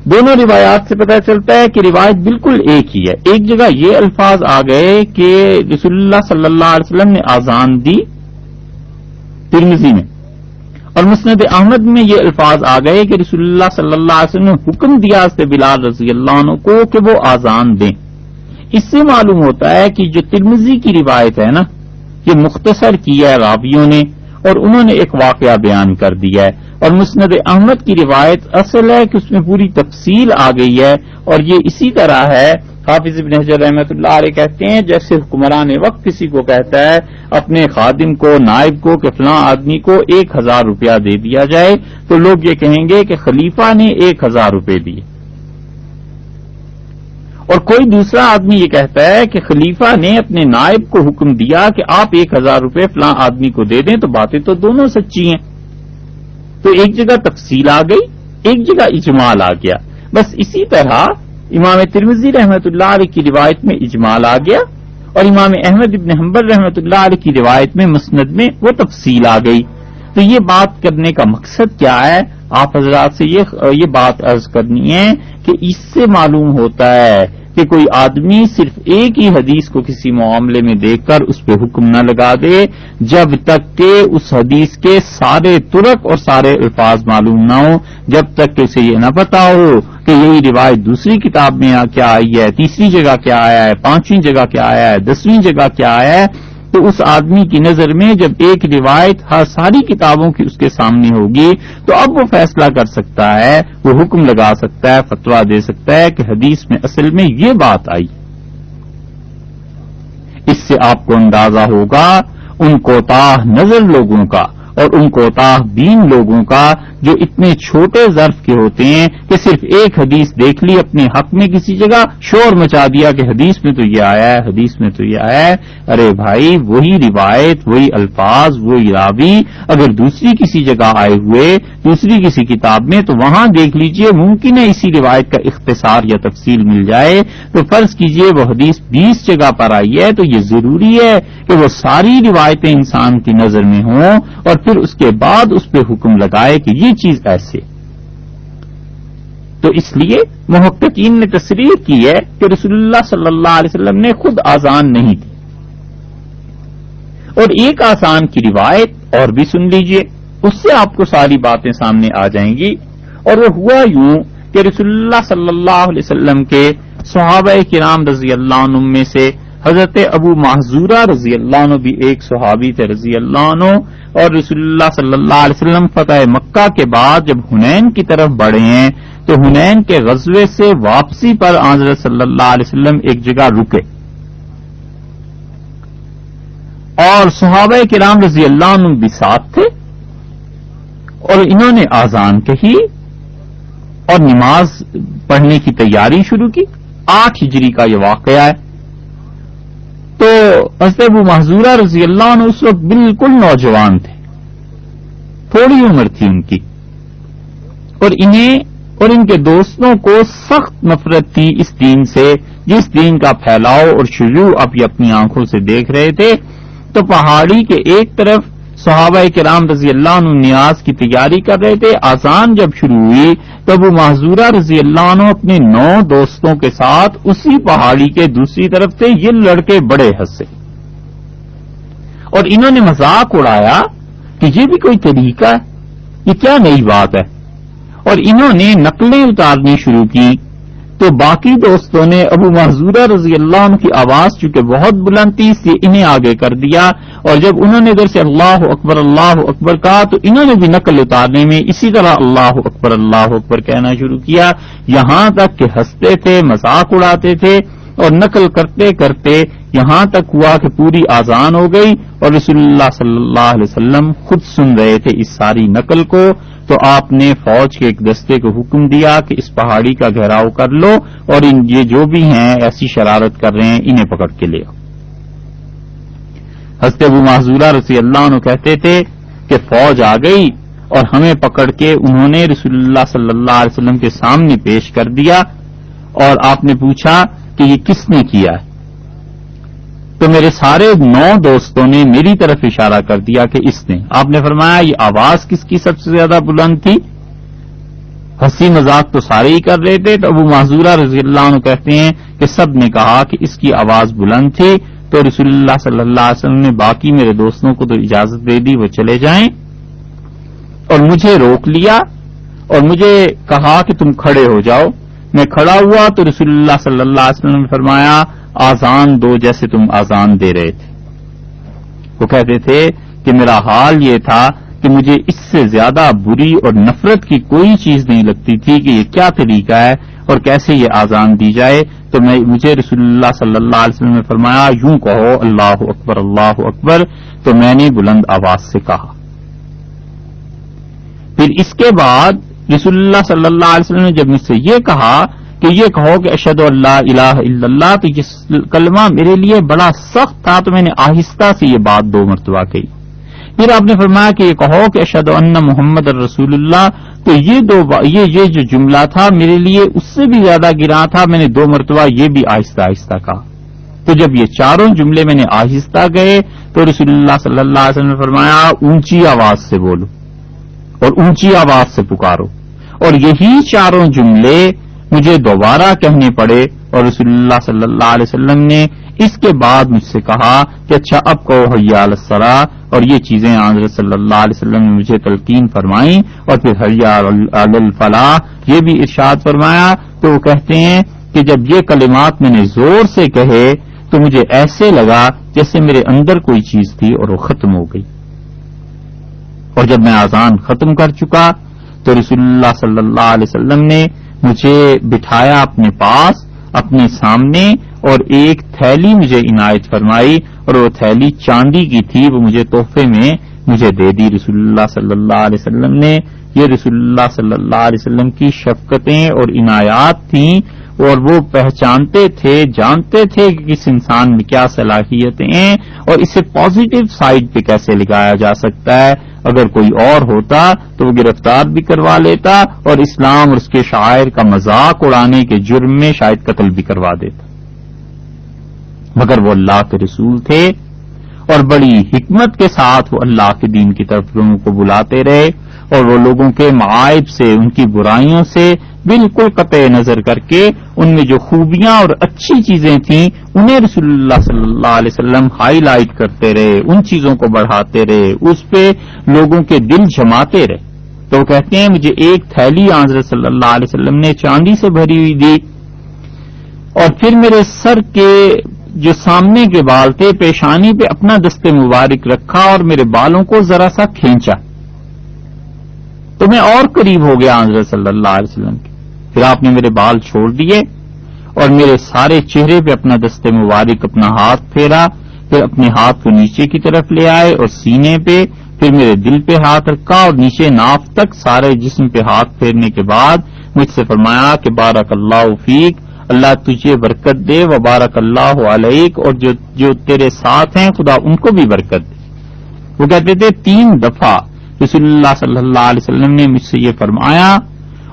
دونوں روایات سے پتہ چلتا ہے کہ روایت بالکل ایک ہی ہے۔ ایک جگہ یہ الفاظ آ گئے کہ رسول اللہ صلی اللہ علیہ وسلم نے اذان دی ترمذی میں، اور مسند احمد میں یہ الفاظ آ گئے کہ رسول اللہ صلی اللہ علیہ وسلم نے حکم دیا حضرت بلال رضی اللہ عنہ کو کہ وہ اذان دیں۔ اس سے معلوم ہوتا ہے کہ جو ترمذی کی روایت ہے نا، یہ مختصر کی ہے راویوں نے اور انہوں نے ایک واقعہ بیان کر دیا ہے، اور مسند احمد کی روایت اصل ہے کہ اس میں پوری تفصیل آ گئی ہے، اور یہ اسی طرح ہے۔ حافظ ابن حجر رحمۃ اللہ علیہ کہتے ہیں جیسے حکمران وقت کسی کو کہتا ہے اپنے خادم کو، نائب کو کہ فلاں آدمی کو 1000 روپیہ دے دیا جائے، تو لوگ یہ کہیں گے کہ خلیفہ نے 1000 روپے دیے، اور کوئی دوسرا آدمی یہ کہتا ہے کہ خلیفہ نے اپنے نائب کو حکم دیا کہ آپ 1000 روپے فلاں آدمی کو دے دیں، تو باتیں تو دونوں سچی ہیں۔ تو ایک جگہ تفصیل آ گئی، ایک جگہ اجمال آ گیا۔ بس اسی طرح امام ترمذی رحمۃ اللہ علیہ کی روایت میں اجمال آ گیا، اور امام احمد ابن حنبل رحمۃ اللہ علیہ کی روایت میں مسند میں وہ تفصیل آ گئی۔ تو یہ بات کرنے کا مقصد کیا ہے؟ آپ حضرات سے یہ بات عرض کرنی ہے کہ اس سے معلوم ہوتا ہے کہ کوئی آدمی صرف ایک ہی حدیث کو کسی معاملے میں دیکھ کر اس پہ حکم نہ لگا دے جب تک کہ اس حدیث کے سارے طرق اور سارے الفاظ معلوم نہ ہوں، جب تک کہ اسے یہ نہ پتا ہو کہ یہی روایت دوسری کتاب میں کیا آئی ہے، تیسری جگہ کیا آیا ہے، پانچویں جگہ کیا آیا ہے، 10ویں جگہ کیا آیا ہے. تو اس آدمی کی نظر میں جب ایک روایت ہر ساری کتابوں کی اس کے سامنے ہوگی تو اب وہ فیصلہ کر سکتا ہے، وہ حکم لگا سکتا ہے، فتویٰ دے سکتا ہے کہ حدیث میں اصل میں یہ بات آئی. اس سے آپ کو اندازہ ہوگا ان کوتاہ نظر لوگوں کا اور ان کوتاہ بین لوگوں کا جو اتنے چھوٹے ظرف کے ہوتے ہیں کہ صرف ایک حدیث دیکھ لی اپنے حق میں کسی جگہ، شور مچا دیا کہ حدیث میں تو یہ آیا ہے، حدیث میں تو یہ آیا ہے. ارے بھائی، وہی روایت، وہی الفاظ، وہی راوی اگر دوسری کسی جگہ آئے ہوئے دوسری کسی کتاب میں تو وہاں دیکھ لیجئے، ممکن ہے اسی روایت کا اختصار یا تفصیل مل جائے. تو فرض کیجئے وہ حدیث 20 جگہ پر آئی ہے تو یہ ضروری ہے کہ وہ ساری روایتیں انسان کی نظر میں ہوں اور پھر اس کے بعد اس پہ حکم لگائے کہ یہ چیز ایسے. تو اس لیے محققین نے تصریح کی ہے کہ رسول اللہ صلی اللہ علیہ وسلم نے خود آذان نہیں دی. اور ایک آذان کی روایت اور بھی سن لیجئے، اس سے آپ کو ساری باتیں سامنے آ جائیں گی. اور وہ ہوا یوں کہ رسول اللہ صلی اللہ علیہ وسلم کے صحابہ کرام رضی اللہ عنہ میں سے حضرت ابو محذورہ رضی اللہ عنہ بھی ایک صحابی تھے رضی اللہ عنہ. اور رسول اللہ صلی اللہ علیہ وسلم فتح مکہ کے بعد جب حنین کی طرف بڑھے ہیں تو حنین کے غزوے سے واپسی پر حضرت صلی اللہ علیہ وسلم ایک جگہ رکے اور صحابہ کرام رضی اللہ عنہ بھی ساتھ تھے اور انہوں نے آذان کہی اور نماز پڑھنے کی تیاری شروع کی. 8 ہجری کا یہ واقعہ ہے. تو حضرت ابو محذورہ رضی اللہ عنہ اس وقت بالکل نوجوان تھے، تھوڑی عمر تھی ان کی، اور انہیں اور ان کے دوستوں کو سخت نفرت تھی اس دین سے جس دین کا پھیلاؤ اور شروع اب یہ اپنی آنکھوں سے دیکھ رہے تھے. تو پہاڑی کے ایک طرف صحابہ کرام رضی اللہ عنہ نیاز کی تیاری کر رہے تھے. آذان جب شروع ہوئی تو ابو محذورہ رضی اللہ عنہ اپنے 9 دوستوں کے ساتھ اسی پہاڑی کے دوسری طرف سے یہ لڑکے بڑے ہنسے اور انہوں نے مذاق اڑایا کہ یہ بھی کوئی طریقہ ہے، یہ کیا نئی بات ہے. اور انہوں نے نقلیں اتارنی شروع کی. تو باقی دوستوں نے ابو محذورہ رضی اللہ عنہ کی آواز چونکہ بہت بلند تھی اس لیے انہیں آگے کر دیا، اور جب انہوں نے ادھر سے اللہ اکبر کہا تو انہوں نے بھی نقل اتارنے میں اسی طرح اللہ اکبر کہنا شروع کیا، یہاں تک کہ ہنستے تھے، مذاق اڑاتے تھے اور نقل کرتے کرتے یہاں تک ہوا کہ پوری آذان ہو گئی اور رسول اللہ صلی اللہ علیہ وسلم خود سن رہے تھے اس ساری نقل کو. تو آپ نے فوج کے ایک دستے کو حکم دیا کہ اس پہاڑی کا گھیراؤ کر لو اور یہ جو بھی ہیں ایسی شرارت کر رہے ہیں انہیں پکڑ کے لے آؤ. حضرت ابو محذورہ رضی اللہ عنہ کہتے تھے کہ فوج آ گئی اور ہمیں پکڑ کے انہوں نے رسول اللہ صلی اللہ علیہ وسلم کے سامنے پیش کر دیا اور آپ نے پوچھا کہ یہ کس نے کیا ہے. تو میرے سارے 9 دوستوں نے میری طرف اشارہ کر دیا کہ اس نے. آپ نے فرمایا یہ آواز کس کی سب سے زیادہ بلند تھی؟ ہنسی مذاق تو سارے ہی کر رہے تھے. تو ابو محذورہ رضی اللہ عنہ کہتے ہیں کہ سب نے کہا کہ اس کی آواز بلند تھی. تو رسول اللہ صلی اللہ علیہ وسلم نے باقی میرے دوستوں کو تو اجازت دے دی وہ چلے جائیں اور مجھے روک لیا اور مجھے کہا کہ تم کھڑے ہو جاؤ. میں کھڑا ہوا تو رسول اللہ صلی اللہ علیہ وسلم نے فرمایا آذان دو جیسے تم آذان دے رہے تھے. وہ کہتے تھے کہ میرا حال یہ تھا کہ مجھے اس سے زیادہ بری اور نفرت کی کوئی چیز نہیں لگتی تھی کہ یہ کیا طریقہ ہے اور کیسے یہ آذان دی جائے. تو مجھے رسول اللہ صلی اللہ علیہ وسلم نے فرمایا یوں کہو اللہ اکبر. تو میں نے بلند آواز سے کہا. پھر اس کے بعد رسول اللہ صلی اللہ علیہ وسلم نے جب مجھ سے یہ کہا کہ یہ کہو کہ اشہد ان لا الہ الا اللہ، تو یہ کلمہ میرے لیے بڑا سخت تھا تو میں نے آہستہ سے یہ بات 2 مرتبہ کہی. پھر آپ نے فرمایا کہ یہ کہو کہ اشہد ان محمد رسول اللہ، تو یہ جو جملہ تھا میرے لیے اس سے بھی زیادہ گراں تھا، میں نے 2 مرتبہ یہ بھی آہستہ آہستہ کہا. تو جب یہ چاروں جملے میں نے آہستہ گئے تو رسول اللہ صلی اللہ علیہ وسلم نے فرمایا اونچی آواز سے بولو اور اونچی آواز سے پکارو، اور یہی چاروں جملے مجھے دوبارہ کہنے پڑے، اور رسول اللہ صلی اللہ علیہ وسلم نے اس کے بعد مجھ سے کہا کہ اچھا اب کہو حی علی الصلاۃ، اور یہ چیزیں حضرت صلی اللہ علیہ وسلم نے مجھے تلقین فرمائیں، اور پھر حی علی الفلاح یہ بھی ارشاد فرمایا۔ تو وہ کہتے ہیں کہ جب یہ کلمات میں نے زور سے کہے تو مجھے ایسے لگا جیسے میرے اندر کوئی چیز تھی اور وہ ختم ہو گئی، اور جب میں اذان ختم کر چکا تو رسول اللہ صلی اللہ علیہ وسلم نے مجھے بٹھایا اپنے پاس اپنے سامنے، اور ایک تھیلی مجھے عنایت فرمائی، اور وہ تھیلی چاندی کی تھی، وہ مجھے تحفے میں مجھے دے دی رسول اللہ صلی اللہ علیہ وسلم نے۔ یہ رسول اللہ صلی اللہ علیہ وسلم کی شفقتیں اور عنایات تھیں، اور وہ پہچانتے تھے، جانتے تھے کہ کس انسان میں کیا صلاحیتیں ہیں اور اسے پازیٹو سائڈ پہ کیسے لگایا جا سکتا ہے۔ اگر کوئی اور ہوتا تو وہ گرفتار بھی کروا لیتا اور اسلام اور اس کے شاعر کا مذاق اڑانے کے جرم میں شاید قتل بھی کروا دیتا، مگر وہ اللہ کے رسول تھے اور بڑی حکمت کے ساتھ وہ اللہ کے دین کی طرف لوگوں کو بلاتے رہے، اور وہ لوگوں کے معائب سے، ان کی برائیوں سے بالکل قطع نظر کر کے ان میں جو خوبیاں اور اچھی چیزیں تھیں انہیں رسول اللہ صلی اللہ علیہ وسلم ہائی لائٹ کرتے رہے، ان چیزوں کو بڑھاتے رہے، اس پہ لوگوں کے دل جماتے رہے۔ تو وہ کہتے ہیں مجھے ایک تھیلی حضرت صلی اللہ علیہ وسلم نے چاندی سے بھری ہوئی دی، اور پھر میرے سر کے جو سامنے کے بال تھے پیشانی پہ اپنا دست مبارک رکھا اور میرے بالوں کو ذرا سا کھینچا، تو میں اور قریب ہو گیا حضرت صلی اللہ علیہ وسلم کے۔ پھر آپ نے میرے بال چھوڑ دیے اور میرے سارے چہرے پہ اپنا دست مبارک اپنا ہاتھ پھیرا، پھر اپنے ہاتھ کو نیچے کی طرف لے آئے اور سینے پہ، پھر میرے دل پہ ہاتھ رکھا اور نیچے ناف تک سارے جسم پہ ہاتھ پھیرنے کے بعد مجھ سے فرمایا کہ بارک اللہ فیک، اللہ تجھے برکت دے، وبارک اللہ علیک، اور جو تیرے ساتھ ہیں خدا ان کو بھی برکت دے۔ وہ کہتے تھے 3 دفعہ رسول اللہ صلی اللہ علیہ وسلم نے مجھ سے یہ فرمایا،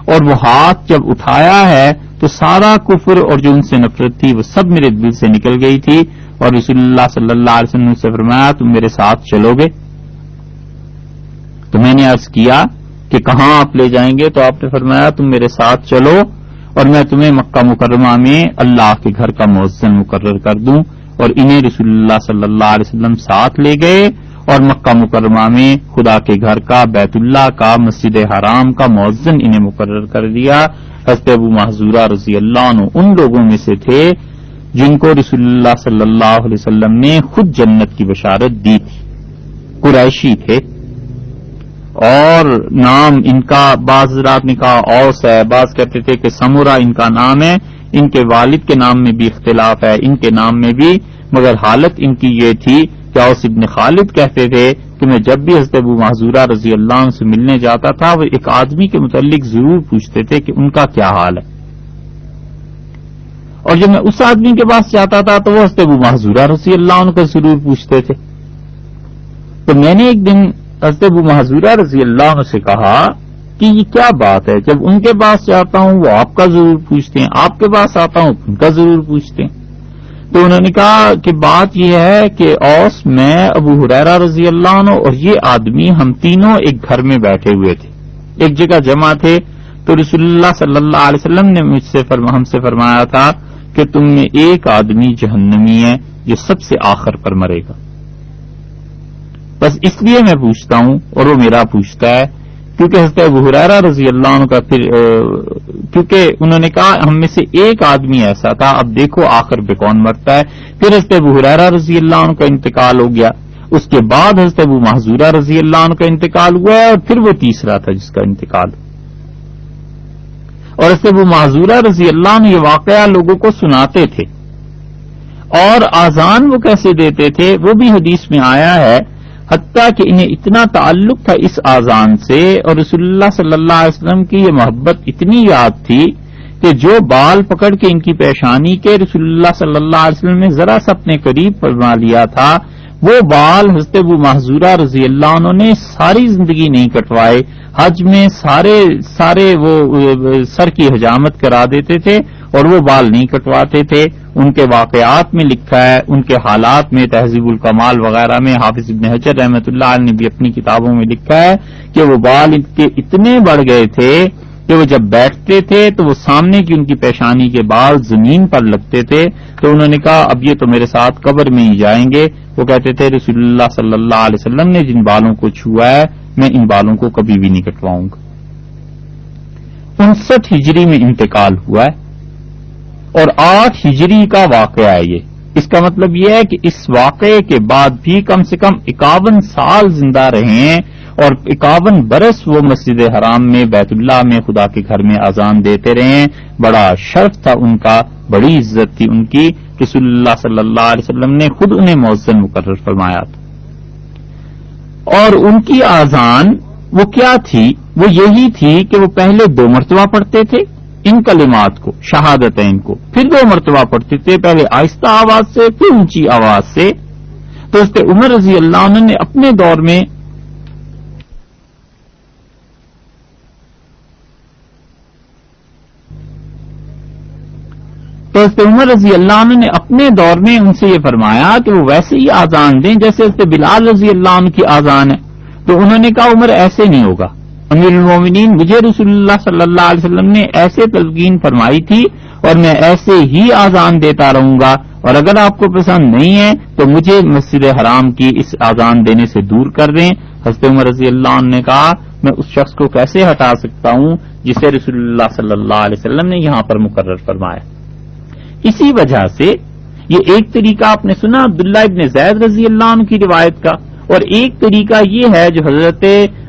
اور وہ ہاتھ جب اٹھایا ہے تو سارا کفر اور جو ان سے نفرت تھی وہ سب میرے دل سے نکل گئی تھی، اور رسول اللہ صلی اللہ علیہ وسلم نے سے فرمایا تم میرے ساتھ چلو گے؟ تو میں نے عرض کیا کہ کہاں آپ لے جائیں گے؟ تو آپ نے فرمایا تم میرے ساتھ چلو اور میں تمہیں مکہ مکرمہ میں اللہ کے گھر کا مؤذن مقرر کر دوں، اور انہیں رسول اللہ صلی اللہ علیہ وسلم ساتھ لے گئے، اور مکہ مکرمہ میں خدا کے گھر کا، بیت اللہ کا، مسجد حرام کا مؤذن انہیں مقرر کر دیا۔ حضرت ابو محذورہ رضی اللہ عنہ ان لوگوں میں سے تھے جن کو رسول اللہ صلی اللہ علیہ وسلم نے خود جنت کی بشارت دی تھی، قریشی تھے، اور نام ان کا بعض حضرات نے کہا اوس ہے، بعض کہتے تھے کہ سمورہ ان کا نام ہے، ان کے والد کے نام میں بھی اختلاف ہے، ان کے نام میں بھی، مگر حالت ان کی یہ تھی کہ اوس ابن خالد کہتے تھے کہ میں جب بھی حضرت ابو محذورہ رضی اللہ عنہ سے ملنے جاتا تھا وہ ایک آدمی کے متعلق ضرور پوچھتے تھے کہ ان کا کیا حال ہے، اور جب میں اس آدمی کے پاس جاتا تھا تو وہ حضرت ابو محذورہ رضی اللہ عنہ کا ضرور پوچھتے تھے۔ تو میں نے ایک دن حضرت ابو محذورہ رضی اللہ عنہ سے کہا کہ یہ کیا بات ہے، جب ان کے پاس جاتا ہوں وہ آپ کا ضرور پوچھتے ہیں، آپ کے پاس آتا ہوں ان کا ضرور پوچھتے ہیں۔ تو انہوں نے کہا کہ بات یہ ہے کہ اوس، میں، ابو ہریرہ رضی اللہ عنہ اور یہ آدمی ہم تینوں ایک گھر میں بیٹھے ہوئے تھے، ایک جگہ جمع تھے، تو رسول اللہ صلی اللہ علیہ وسلم نے ہم سے فرمایا تھا کہ تم میں ایک آدمی جہنمی ہے جو سب سے آخر پر مرے گا، بس اس لیے میں پوچھتا ہوں اور وہ میرا پوچھتا ہے، کیونکہ حضرت ابو ہریرہ رضی اللہ عنہ کا پھر کیونکہ انہوں نے کہا ہم میں سے ایک آدمی ایسا تھا، اب دیکھو آخر پہ کون مرتا ہے۔ پھر حضرت ابو ہریرہ رضی اللہ عنہ کا انتقال ہو گیا، اس کے بعد حضرت ابو محذورہ رضی اللہ عنہ کا انتقال ہوا ہے، اور پھر وہ تیسرا تھا جس کا انتقال۔ اور حضرت ابو محذورہ رضی اللہ عنہ یہ واقعہ لوگوں کو سناتے تھے، اور آذان وہ کیسے دیتے تھے وہ بھی حدیث میں آیا ہے، حتیٰ کہ انہیں اتنا تعلق تھا اس آذان سے اور رسول اللہ صلی اللہ علیہ وسلم کی یہ محبت اتنی یاد تھی کہ جو بال پکڑ کے ان کی پیشانی کے رسول اللہ صلی اللہ علیہ وسلم نے ذرا سا اپنے قریب فرما لیا تھا، وہ بال حضرت ابو محذورہ رضی اللہ عنہ نے ساری زندگی نہیں کٹوائے، حج میں سارے وہ سر کی حجامت کرا دیتے تھے اور وہ بال نہیں کٹواتے تھے، ان کے واقعات میں لکھا ہے، ان کے حالات میں، تہذیب الکمال وغیرہ میں حافظ ابن حجر رحمۃ اللہ علیہ نے بھی اپنی کتابوں میں لکھا ہے کہ وہ بال ان کے اتنے بڑھ گئے تھے کہ وہ جب بیٹھتے تھے تو وہ سامنے کی ان کی پیشانی کے بال زمین پر لگتے تھے، تو انہوں نے کہا اب یہ تو میرے ساتھ قبر میں ہی جائیں گے۔ وہ کہتے تھے رسول اللہ صلی اللہ علیہ وسلم نے جن بالوں کو چھوا ہے میں ان بالوں کو کبھی بھی نہیں کٹواؤں گا۔ 59 ہجری میں انتقال ہوا ہے اور 8 ہجری کا واقعہ ہے یہ۔ اس کا مطلب یہ ہے کہ اس واقعے کے بعد بھی کم سے کم 51 سال زندہ رہے ہیں اور 51 برس وہ مسجد حرام میں بیت اللہ میں خدا کے گھر میں اذان دیتے رہے ہیں۔ بڑا شرف تھا ان کا، بڑی عزت تھی ان کی، رسول اللہ صلی اللہ علیہ وسلم نے خود انہیں مؤذن مقرر فرمایا تھا۔ اور ان کی اذان وہ کیا تھی؟ وہ یہی تھی کہ وہ پہلے 2 مرتبہ پڑھتے تھے ان کلمات کو، شہادتین کو، پھر 2 مرتبہ پڑھتے تھے، پہلے آہستہ آواز سے پھر اونچی آواز سے۔ تو اس پہ عمر رضی اللہ عنہ نے اپنے دور میں ان سے یہ فرمایا کہ وہ ویسے ہی آزان دیں جیسے اس پہ بلال رضی اللہ عنہ کی آزان ہے۔ تو انہوں نے کہا عمر ایسے نہیں ہوگا، امیر المومنین مجھے رسول اللہ صلی اللہ علیہ وسلم نے ایسے تلقین فرمائی تھی اور میں ایسے ہی آزان دیتا رہوں گا، اور اگر آپ کو پسند نہیں ہے تو مجھے مسجد حرام کی اس آزان دینے سے دور کر دیں۔ حضرت عمر رضی اللہ عنہ نے کہا میں اس شخص کو کیسے ہٹا سکتا ہوں جسے رسول اللہ صلی اللہ علیہ وسلم نے یہاں پر مقرر فرمایا۔ اسی وجہ سے یہ ایک طریقہ آپ نے سنا عبداللہ ابن زید رضی اللہ عنہ کی روایت کا، اور ایک طریقہ یہ ہے جو حضرت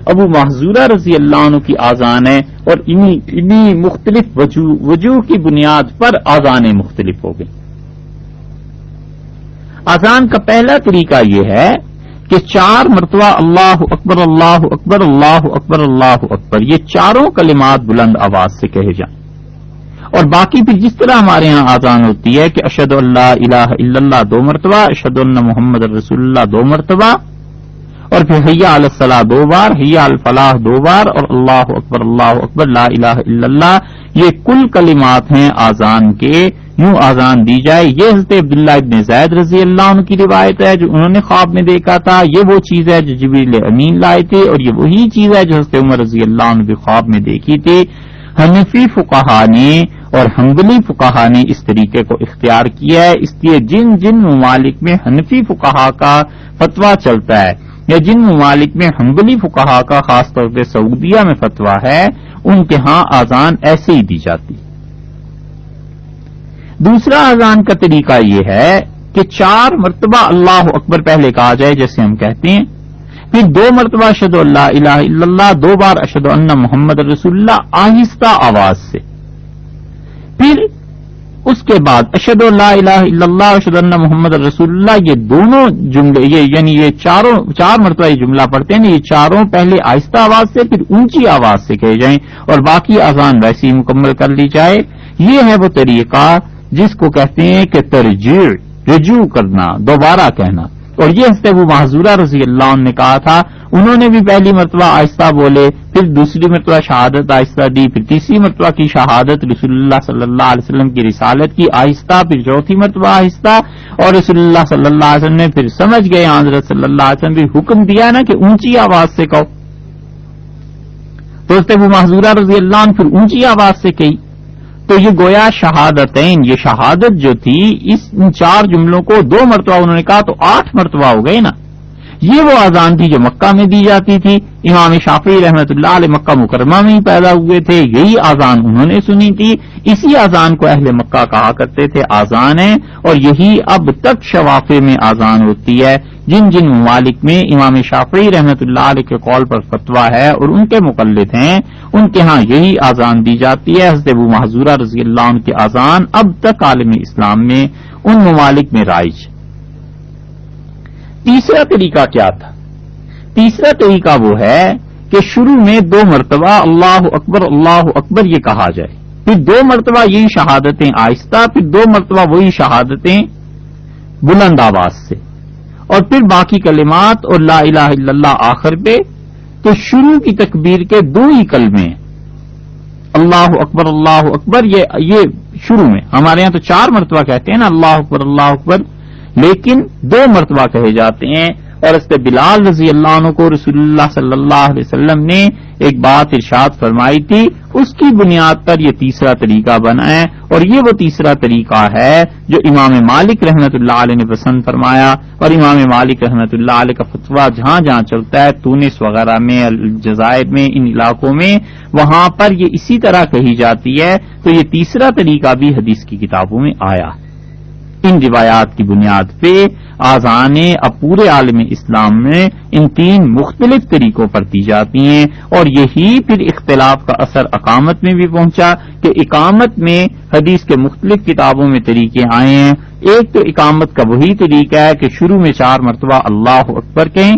ابو محذورہ رضی اللہ عنہ کی آذان ہے، اور انہی مختلف وجوہ کی بنیاد پر آذانیں مختلف ہو گئی۔ آذان کا پہلا طریقہ یہ ہے کہ 4 مرتبہ اللہ اکبر اللہ اکبر اللہ اکبر اللہ اکبر، یہ چاروں کلمات بلند آواز سے کہے جائیں، اور باقی پھر جس طرح ہمارے ہاں آذان ہوتی ہے کہ اشہد ان لا الہ الا اللہ 2 مرتبہ، اشہد ان محمد رسول اللہ 2 مرتبہ، اور پھر حی علی الصلاۃ 2 بار، حی علی الفلاح 2 بار، اور اللہ اکبر لا الہ الا اللہ، یہ کل کلمات ہیں آذان کے، یوں آذان دی جائے۔ یہ حضرت عبداللہ ابن زید رضی اللہ عنہ کی روایت ہے جو انہوں نے خواب میں دیکھا تھا، یہ وہ چیز ہے جو جبریل امین لائے تھے، اور یہ وہی چیز ہے جو حضرت عمر رضی اللہ عنہ بھی خواب میں دیکھی تھی۔ حنفی فقہا نے اور حنبلی فقہا نے اس طریقے کو اختیار کیا ہے، اس لیے جن جن ممالک میں حنفی فقہا کا فتویٰ چلتا ہے یا جن ممالک میں حنبلی فقہا کا، خاص طور پہ سعودیہ میں فتویٰ ہے، ان کے ہاں آذان ایسے ہی دی جاتی۔ دوسرا آذان کا طریقہ یہ ہے کہ 4 مرتبہ اللہ اکبر پہلے کہا جائے جیسے ہم کہتے ہیں، پھر 2 مرتبہ اشہد ان لا الہ الا اللہ، 2 بار اشہد ان محمد رسول اللہ آہستہ آواز سے، پھر اس کے بعد اشہد ان لا الہ الا اللہ اشہد ان محمد رسول اللہ، یہ دونوں جملے یعنی یہ 4 مرتبہ یہ جملہ پڑھتے ہیں، یہ چاروں پہلے آہستہ آواز سے پھر اونچی آواز سے کہے جائیں، اور باقی اذان ویسے ہی مکمل کر لی جائے۔ یہ ہے وہ طریقہ جس کو کہتے ہیں کہ ترجیع، رجوع کرنا، دوبارہ کہنا، اور یہ حضرت ابو محذورہ رضی اللہ عنہ نے کہا تھا، انہوں نے بھی پہلی مرتبہ آہستہ بولے، پھر دوسری مرتبہ شہادت آہستہ دی، پھر تیسری مرتبہ کی شہادت رسول اللہ صلی اللہ علیہ وسلم کی رسالت کی آہستہ، پھر چوتھی مرتبہ آہستہ، اور رسول اللہ صلی اللہ علیہ وسلم نے پھر سمجھ گئے حضرت صلی اللہ علیہ وسلم بھی حکم دیا نا کہ اونچی آواز سے کہو، تو حضرت ابو محذورہ رضی اللہ عنہ پھر اونچی آواز سے کہی، تو یہ گویا شہادتین، یہ شہادت جو تھی ان 4 جملوں کو 2 مرتبہ انہوں نے کہا تو 8 مرتبہ ہو گئے نا۔ یہ وہ اذان تھی جو مکہ میں دی جاتی تھی، امام شافعی رحمۃ اللہ علیہ مکہ مکرمہ میں ہی پیدا ہوئے تھے، یہی اذان انہوں نے سنی تھی، اسی اذان کو اہل مکہ کہا کرتے تھے اذان ہے، اور یہی اب تک شوافع میں اذان ہوتی ہے۔ جن جن ممالک میں امام شافعی رحمۃ اللہ علیہ کے قول پر فتویٰ ہے اور ان کے مقلد ہیں، ان کے ہاں یہی اذان دی جاتی ہے۔ حضرت ابو محذورہ رضی اللہ عنہ کی اذان اب تک عالم اسلام میں ان ممالک میں رائج۔ تیسرا طریقہ کیا تھا؟ تیسرا طریقہ وہ ہے کہ شروع میں 2 مرتبہ اللہ اکبر یہ کہا جائے، پھر 2 مرتبہ یہی شہادتیں آہستہ، پھر 2 مرتبہ وہی شہادتیں بلند آواز سے، اور پھر باقی کلمات اور لا الہ الا اللہ آخر پہ۔ تو شروع کی تکبیر کے 2 ہی کلمے، اللہ اکبر یہ شروع میں. ہمارے ہاں تو 4 مرتبہ کہتے ہیں نا اللہ اکبر، لیکن 2 مرتبہ کہے جاتے ہیں. اور حضرت بلال رضی اللہ عنہ کو رسول اللہ صلی اللہ علیہ وسلم نے ایک بات ارشاد فرمائی تھی، اس کی بنیاد پر یہ تیسرا طریقہ بنا ہے. اور یہ وہ تیسرا طریقہ ہے جو امام مالک رحمت اللہ علیہ نے پسند فرمایا. اور امام مالک رحمت اللہ علیہ کا فتویٰ جہاں جہاں چلتا ہے، تونس وغیرہ میں، الجزائر میں، ان علاقوں میں، وہاں پر یہ اسی طرح کہی جاتی ہے. تو یہ تیسرا طریقہ بھی حدیث کی کتابوں میں آیا. ان روایات کی بنیاد پہ آذانیں اب پورے عالم اسلام میں ان 3 مختلف طریقوں پر دی جاتی ہیں. اور یہی پھر اختلاف کا اثر اقامت میں بھی پہنچا کہ اقامت میں حدیث کے مختلف کتابوں میں طریقے آئے ہیں. ایک تو اقامت کا وہی طریقہ ہے کہ شروع میں 4 مرتبہ اللہ اکبر کہیں،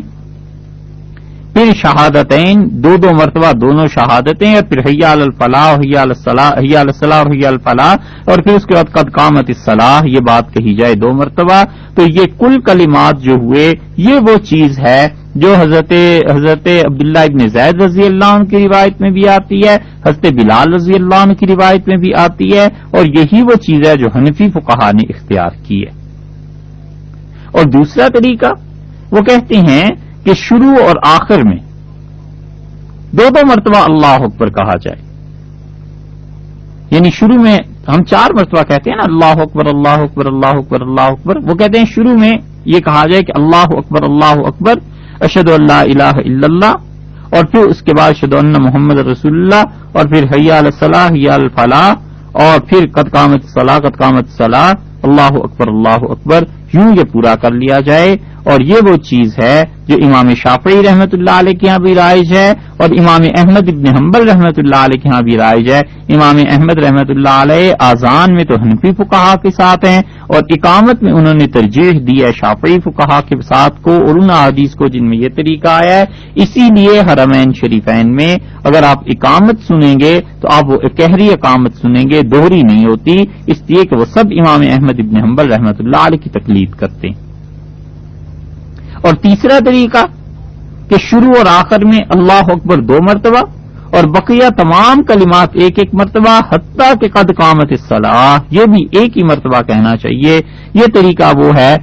پھر شہادتین 2 مرتبہ دونوں شہادتیں، اور پھر حی علی الفلاح، حی علی الصلاح، حی علی الصلاح اور حی علی الفلاح، اور پھر اس کے بعد قد قامت الصلاح، یہ بات کہی جائے 2 مرتبہ. تو یہ کل کلمات جو ہوئے یہ وہ چیز ہے جو حضرت عبداللہ ابن زید رضی اللہ عنہ کی روایت میں بھی آتی ہے، حضرت بلال رضی اللہ عنہ کی روایت میں بھی آتی ہے، اور یہی وہ چیز ہے جو حنفی فقہا نے اختیار کی ہے. اور دوسرا طریقہ وہ کہتے ہیں کہ شروع اور آخر میں 2 مرتبہ اللہ اکبر کہا جائے. یعنی شروع میں ہم 4 مرتبہ کہتے ہیں نا اللہ اکبر اللہ اکبر اللہ اکبر اللہ اکبر، وہ کہتے ہیں شروع میں یہ کہا جائے کہ اللہ اکبر اشہد ان لا الہ الا اللہ، اور پھر اس کے بعد اشہد ان محمد رسول اللہ، اور پھر حی علی الصلاح، حی علی الفلاح، اور پھر قد قامت الصلاح، قد قامت الصلاح، اللہ اکبر، یوں یہ پورا کر لیا جائے. اور یہ وہ چیز ہے جو امام شافعی رحمت اللہ علیہ کے ہاں بھی رائج ہے، اور امام احمد ابن حنبل رحمت اللہ علیہ کے ہاں بھی رائج ہے. امام احمد رحمت اللہ علیہ آذان میں تو حنفی فقہا کے ساتھ ہیں، اور اقامت میں انہوں نے ترجیح دی ہے شافعی فقہا کے ساتھ کو، اور ان احادیث کو جن میں یہ طریقہ آیا ہے. اسی لیے حرمین شریفین میں اگر آپ اقامت سنیں گے تو آپ وہ اکہری اقامت سنیں گے، دوہری نہیں ہوتی، اس لیے کہ وہ سب امام احمد ابن حنبل رحمت اللہ علیہ کی تقلید کرتے ہیں. اور تیسرا طریقہ کہ شروع اور آخر میں اللہ اکبر 2 مرتبہ، اور بقیہ تمام کلمات 1 مرتبہ، حتیٰ کہ قد قامت الصلاح یہ بھی 1 مرتبہ کہنا چاہیے. یہ طریقہ وہ ہے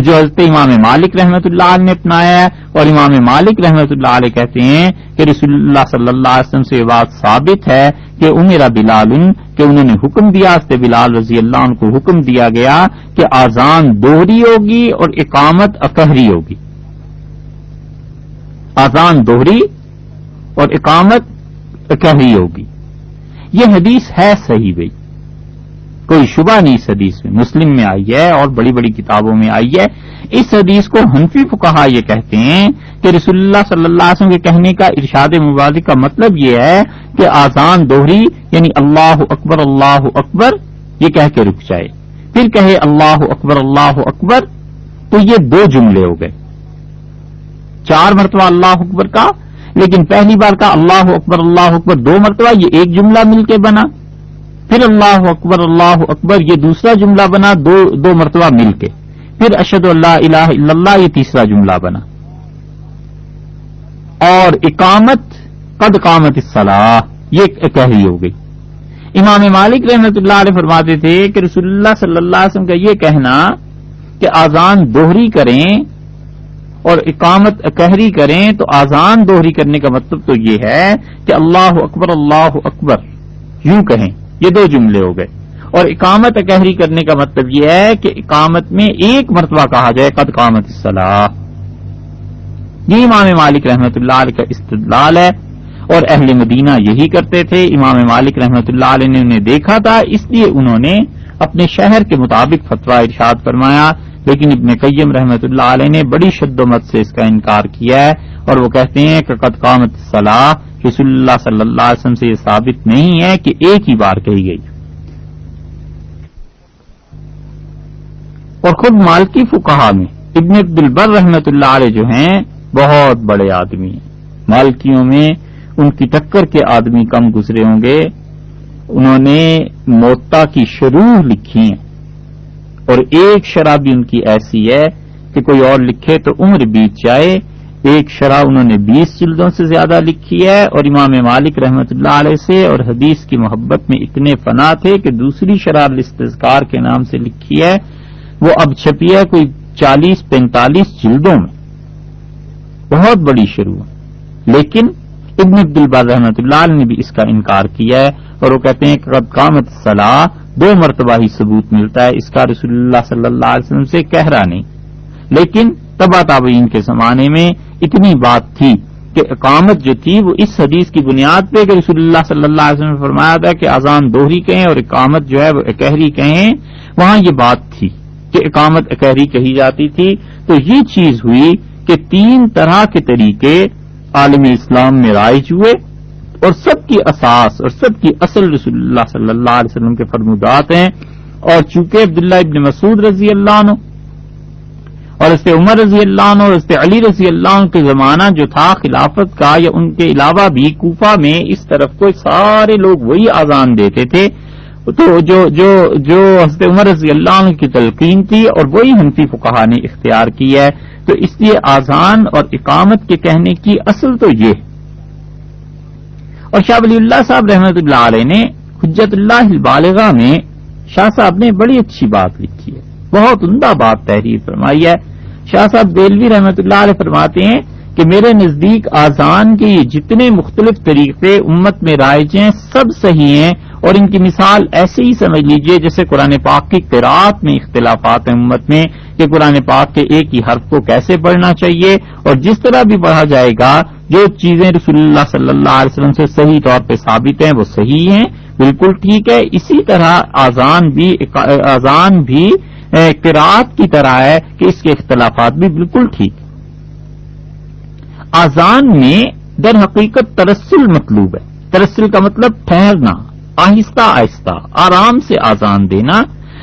جو حضرت امام مالک رحمت اللہ علیہ نے اپنایا ہے. اور امام مالک رحمت اللہ علیہ کہتے ہیں کہ رسول اللہ صلی اللہ علیہ وسلم سے یہ بات ثابت ہے کہ امر بلال، کہ انہوں نے حکم دیا، حضرت بلال رضی اللہ عنہ کو حکم دیا گیا کہ آذان دوہری ہوگی اور اقامت اکہری ہوگی. آذان دوہری اور اقامت اکہری ہوگی. یہ حدیث ہے صحیح بھائی، کوئی شبہ نہیں اس حدیث میں، مسلم میں آئی ہے اور بڑی بڑی کتابوں میں آئی ہے. اس حدیث کو حنفی فقہا یہ کہتے ہیں کہ رسول اللہ صلی اللہ علیہ وسلم کے کہنے کا ارشاد مبارک کا مطلب یہ ہے کہ آذان دوہری یعنی اللہ اکبر یہ کہہ کے رک جائے، پھر کہے اللہ اکبر، تو یہ 2 جملے ہو گئے. 4 مرتبہ اللہ اکبر کا، لیکن پہلی بار کا اللہ اکبر 2 مرتبہ، یہ 1 جملہ مل کے بنا. پھر اللہ اکبر یہ دوسرا جملہ بنا 2 مرتبہ مل کے. پھر اشہد ان لا الہ الا اللہ یہ تیسرا جملہ بنا. اور اقامت قد قامت الصلاح یہ اکہری ہو گئی. امام مالک رحمۃ اللہ علیہ فرماتے تھے کہ رسول اللہ صلی اللہ علیہ وسلم کا یہ کہنا کہ آذان دوہری کریں اور اقامت اکہری کریں، تو آذان دوہری کرنے کا مطلب تو یہ ہے کہ اللہ اکبر یوں کہیں، یہ 2 جملے ہو گئے. اور اقامت اکہری کرنے کا مطلب یہ ہے کہ اقامت میں 1 مرتبہ کہا جائے قد قامت الصلاح. یہ امام مالک رحمۃ اللہ علیہ کا استدلال ہے، اور اہل مدینہ یہی کرتے تھے. امام مالک رحمۃ اللہ علیہ نے انہیں دیکھا تھا، اس لیے انہوں نے اپنے شہر کے مطابق فتویٰ ارشاد فرمایا. لیکن ابن قیم رحمۃ اللہ علیہ نے بڑی شد و مت سے اس کا انکار کیا ہے، اور وہ کہتے ہیں کہ قد قامت الصلاح رسول اللہ صلی اللہ علیہ وسلم سے یہ ثابت نہیں ہے کہ ایک ہی بار کہی گئی. اور خود مالکی فقہا میں ابن عبد البر رحمۃ اللہ علیہ جو ہیں بہت بڑے آدمی ہیں. مالکیوں میں ان کی ٹکر کے آدمی کم گزرے ہوں گے. انہوں نے موطا کی شروح لکھی ہیں، اور ایک شرح بھی ان کی ایسی ہے کہ کوئی اور لکھے تو عمر بیت جائے، ایک شرح انہوں نے 20 جلدوں سے زیادہ لکھی ہے، اور امام مالک رحمۃ اللہ علیہ سے اور حدیث کی محبت میں اتنے فنا تھے کہ دوسری شرح الاستذکار کے نام سے لکھی ہے، وہ اب چھپی ہے کوئی 40-45 جلدوں میں، بہت بڑی شروع ہے۔ لیکن ابن عبد البر رحمۃ اللہ علیہ نے بھی اس کا انکار کیا ہے، اور وہ کہتے ہیں کہ قد قامت الصلاۃ 2 مرتبہ ہی ثبوت ملتا ہے، اس کا رسول اللہ صلی اللہ علیہ وسلم سے کہرا نہیں۔ لیکن تبع تابعین کے زمانے میں اتنی بات تھی کہ اقامت جو تھی وہ اس حدیث کی بنیاد پہ کہ رسول اللہ صلی اللہ علیہ وسلم نے فرمایا تھا کہ اذان دوہری کہیں اور اقامت جو ہے وہ اکہری کہیں، وہاں یہ بات تھی کہ اقامت اکہری کہی جاتی تھی۔ تو یہ چیز ہوئی کہ 3 طرح کے طریقے عالم اسلام میں رائج ہوئے، اور سب کی اساس اور سب کی اصل رسول اللہ صلی اللہ علیہ وسلم کے فرمودات ہیں۔ اور چونکہ عبداللہ ابن مسعود رضی اللہ عنہ اور حضرت عمر رضی اللہ عنہ اور حضرت علی رضی اللہ عنہ کے زمانہ جو تھا خلافت کا، یا ان کے علاوہ بھی کوفہ میں اس طرف کو سارے لوگ وہی اذان دیتے تھے، تو جو حضرت عمر رضی اللہ عنہ کی تلقین تھی اور وہی حنفی فقہا نے اختیار کی ہے، تو اس لیے اذان اور اقامت کے کہنے کی اصل تو یہ ہے۔ اور شاہ ولی اللہ صاحب رحمۃ اللہ علیہ نے حجت اللہ البالغہ میں شاہ صاحب نے بڑی اچھی بات لکھی ہے، بہت عمدہ بات تحریر فرمائی ہے۔ شاہ صاحب دہلوی رحمۃ اللہ علیہ فرماتے ہیں کہ میرے نزدیک اذان کے یہ جتنے مختلف طریقے امت میں رائج ہیں سب صحیح ہیں، اور ان کی مثال ایسے ہی سمجھ لیجئے جیسے قرآن پاک کی قراءت میں اختلافات ہیں امت میں، کہ قرآن پاک کے ایک ہی حرف کو کیسے پڑھنا چاہیے، اور جس طرح بھی پڑھا جائے گا جو چیزیں رسول اللہ صلی اللہ علیہ وسلم سے صحیح طور پہ ثابت ہیں وہ صحیح ہیں، بالکل ٹھیک ہے۔ اسی طرح اذان بھی قراءت کی طرح ہے کہ اس کے اختلافات بھی بالکل ٹھیک۔ اذان میں در حقیقت ترسل مطلوب ہے۔ ترسل کا مطلب ٹھہرنا، آہستہ آہستہ آرام سے اذان دینا،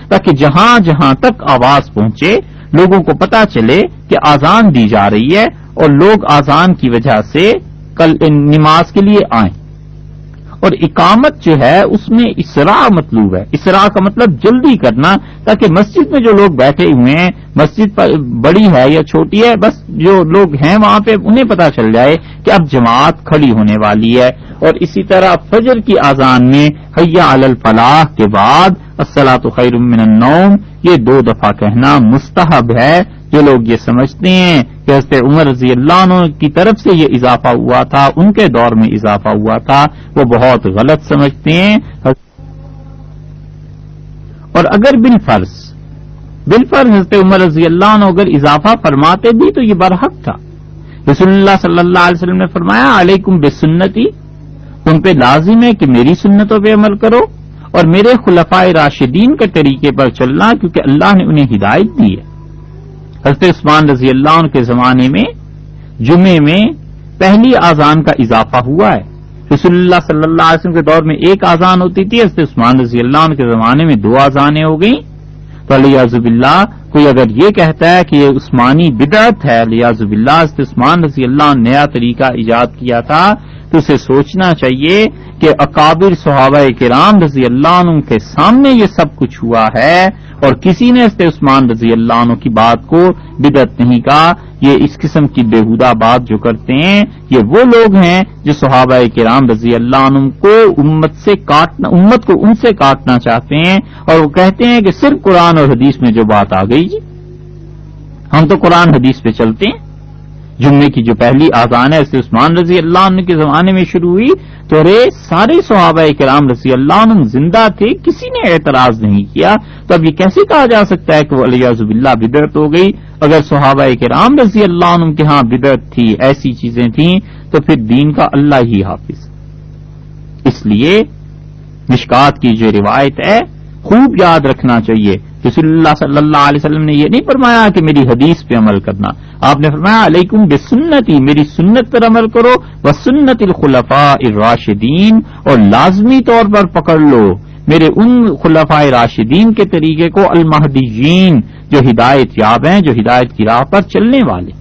تاکہ جہاں جہاں تک آواز پہنچے لوگوں کو پتہ چلے کہ اذان دی جا رہی ہے، اور لوگ اذان کی وجہ سے کل نماز کے لیے آئیں۔ اور اقامت جو ہے اس میں اسراء مطلوب ہے۔ اسراء کا مطلب جلدی کرنا، تاکہ مسجد میں جو لوگ بیٹھے ہوئے ہیں، مسجد بڑی ہے یا چھوٹی ہے، بس جو لوگ ہیں وہاں پہ انہیں پتہ چل جائے کہ اب جماعت کھڑی ہونے والی ہے۔ اور اسی طرح فجر کی اذان میں حی علی الفلاح کے بعد الصلاۃ خیر من النوم یہ 2 دفعہ کہنا مستحب ہے۔ جو لوگ یہ سمجھتے ہیں کہ حضرت عمر رضی اللہ عنہ کی طرف سے یہ اضافہ ہوا تھا، ان کے دور میں اضافہ ہوا تھا، وہ بہت غلط سمجھتے ہیں۔ اور اگر بالفرض حضرت عمر رضی اللہ عنہ اگر اضافہ فرماتے بھی تو یہ برحق تھا۔ رسول اللہ صلی اللہ علیہ وسلم نے فرمایا علیکم بسنتی، تم پہ لازم ہے کہ میری سنتوں پہ عمل کرو اور میرے خلفائے راشدین کے طریقے پر چلنا، کیونکہ اللہ نے انہیں ہدایت دی ہے۔ حضرت عثمان رضی اللہ عنہ کے زمانے میں جمعے میں پہلی اذان کا اضافہ ہوا ہے۔ رسول اللہ صلی اللہ علیہ وسلم کے دور میں 1 اذان ہوتی تھی، حضرت عثمان رضی اللہ عنہ کے زمانے میں 2 اذانیں ہو گئیں۔ تو علیہ باللہ کوئی اگر یہ کہتا ہے کہ یہ عثمانی بدعت ہے، علیہ باللہ حضرت عثمان رضی اللہ عنہ نے نیا طریقہ ایجاد کیا تھا، تو اسے سوچنا چاہیے کہ اکابر صحابہ کرام رضی اللہ عنہ کے سامنے یہ سب کچھ ہوا ہے، اور کسی نے حضرت عثمان رضی اللہ عنہ کی بات کو بدعت نہیں کہا۔ یہ اس قسم کی بےہودہ بات جو کرتے ہیں یہ وہ لوگ ہیں جو صحابہ کرام رضی اللہ عنہ کو امت کو ان سے کاٹنا چاہتے ہیں، اور وہ کہتے ہیں کہ صرف قرآن اور حدیث میں جو بات آ گئی جی ہم تو قرآن حدیث پہ چلتے ہیں۔ جمعے کی جو پہلی اذان ہے حضرت عثمان رضی اللہ عنہ کے زمانے میں شروع ہوئی، تو سارے صحابہ کرام رضی اللہ عنہ زندہ تھے، کسی نے اعتراض نہیں کیا، تو اب یہ کیسے کہا جا سکتا ہے کہ وہ علیہ باللہ بدعت ہو گئی؟ اگر صحابہ کرام رضی اللہ عنہ کے ہاں بدعت تھی، ایسی چیزیں تھیں، تو پھر دین کا اللہ ہی حافظ۔ اس لیے مشکات کی جو روایت ہے خوب یاد رکھنا چاہیے۔ رسول اللہ صلی اللہ علیہ وسلم نے یہ نہیں فرمایا کہ میری حدیث پہ عمل کرنا، آپ نے فرمایا علیکم بسنتی، میری سنت پر عمل کرو، وسنت الخلفاء الراشدین، اور لازمی طور پر پکڑ لو میرے ان خلفاء راشدین کے طریقے کو، المہدیین، جو ہدایت یاب ہیں، جو ہدایت کی راہ پر چلنے والے۔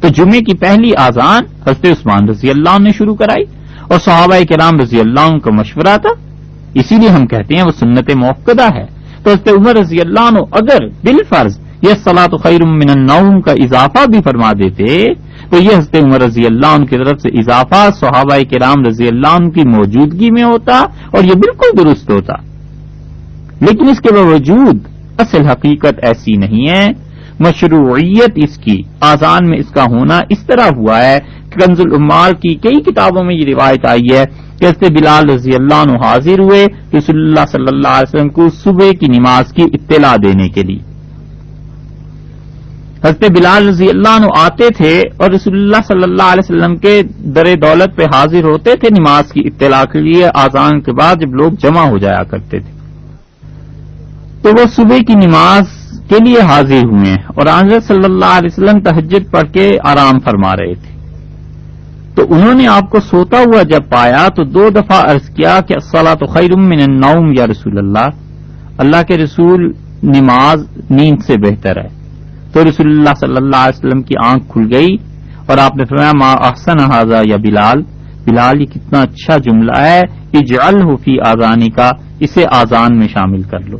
تو جمعے کی پہلی اذان حضرت عثمان رضی اللہ عنہ نے شروع کرائی، اور صحابہ کرام رضی اللہ عنہ کا مشورہ تھا، اسی لیے ہم کہتے ہیں وہ سنت موقدہ ہے۔ تو حضرت عمر رضی اللہ عنہ اگر بالفرض یہ الصلاۃ خیر من النوم کا اضافہ بھی فرما دیتے تو یہ حضرت عمر رضی اللہ عنہ کی طرف سے اضافہ صحابہ کرام رضی اللہ عنہ کی موجودگی میں ہوتا اور یہ بالکل درست ہوتا. لیکن اس کے باوجود اصل حقیقت ایسی نہیں ہے. مشروعیت اس کی آذان میں اس کا ہونا اس طرح ہوا ہے کہ کنز العمال کی کئی کتابوں میں یہ روایت آئی ہے کہ حضرت بلال رضی اللہ عنہ حاضر ہوئے رسول اللہ صلی اللہ علیہ وسلم کو صبح کی نماز کی اطلاع دینے کے لیے. حضرت بلال رضی اللہ عنہ آتے تھے اور رسول اللہ صلی اللہ علیہ وسلم کے در دولت پہ حاضر ہوتے تھے نماز کی اطلاع کے لیے. آذان کے بعد جب لوگ جمع ہو جایا کرتے تھے تو وہ صبح کی نماز کے لیے حاضر ہوئے اور حضرت صلی اللہ علیہ وسلم تہجد پڑھ کے آرام فرما رہے تھے. تو انہوں نے آپ کو سوتا ہوا جب پایا تو 2 دفعہ عرض کیا کہ الصلاۃ خیر من النوم یا رسول اللہ، اللہ کے رسول نماز نیند سے بہتر ہے. تو رسول اللہ صلی اللہ علیہ وسلم کی آنکھ کھل گئی اور آپ نے فرمایا ما احسن ھذا یا بلال، بلال یہ کتنا اچھا جملہ ہے، اجعلہ فی آذانی کا، اسے آذان میں شامل کر لو.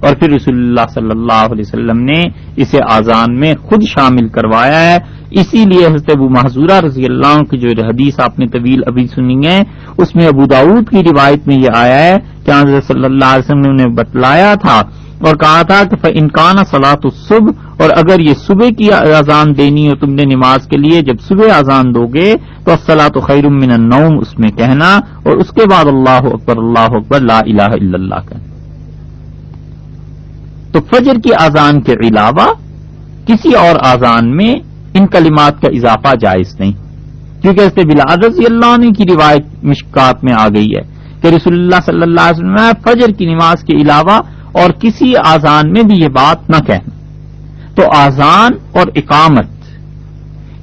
اور پھر رسول اللہ صلی اللہ علیہ وسلم نے اسے آذان میں خود شامل کروایا ہے. اسی لیے حضرت ابو محذورہ رضی اللہ عنہ کی جو حدیث آپ نے طویل ابھی سنی ہے اس میں ابو داؤد کی روایت میں یہ آیا ہے کہ حضرت صلی اللہ علیہ وسلم نے انہیں بتلایا تھا اور کہا تھا کہ فَإِنْ كَانَ صَلَاةُ الصُّبْحِ، اور اگر یہ صبح کی اذان دینی ہو تم نے نماز کے لیے، جب صبح اذان دو گے تو الصلاۃ خیر من النوم اس میں کہنا اور اس کے بعد اللہ اکبر لا الہ الا اللہ کہنا. تو فجر کی اذان کے علاوہ کسی اور اذان میں ان کلمات کا اضافہ جائز نہیں، کیونکہ حضرت بلال رضی اللہ عنہ کی روایت مشکات میں آ گئی ہے کہ رسول اللہ صلی اللہ علیہ وسلم نے فجر کی نماز کے علاوہ اور کسی اذان میں بھی یہ بات نہ کہنا. تو اذان اور اقامت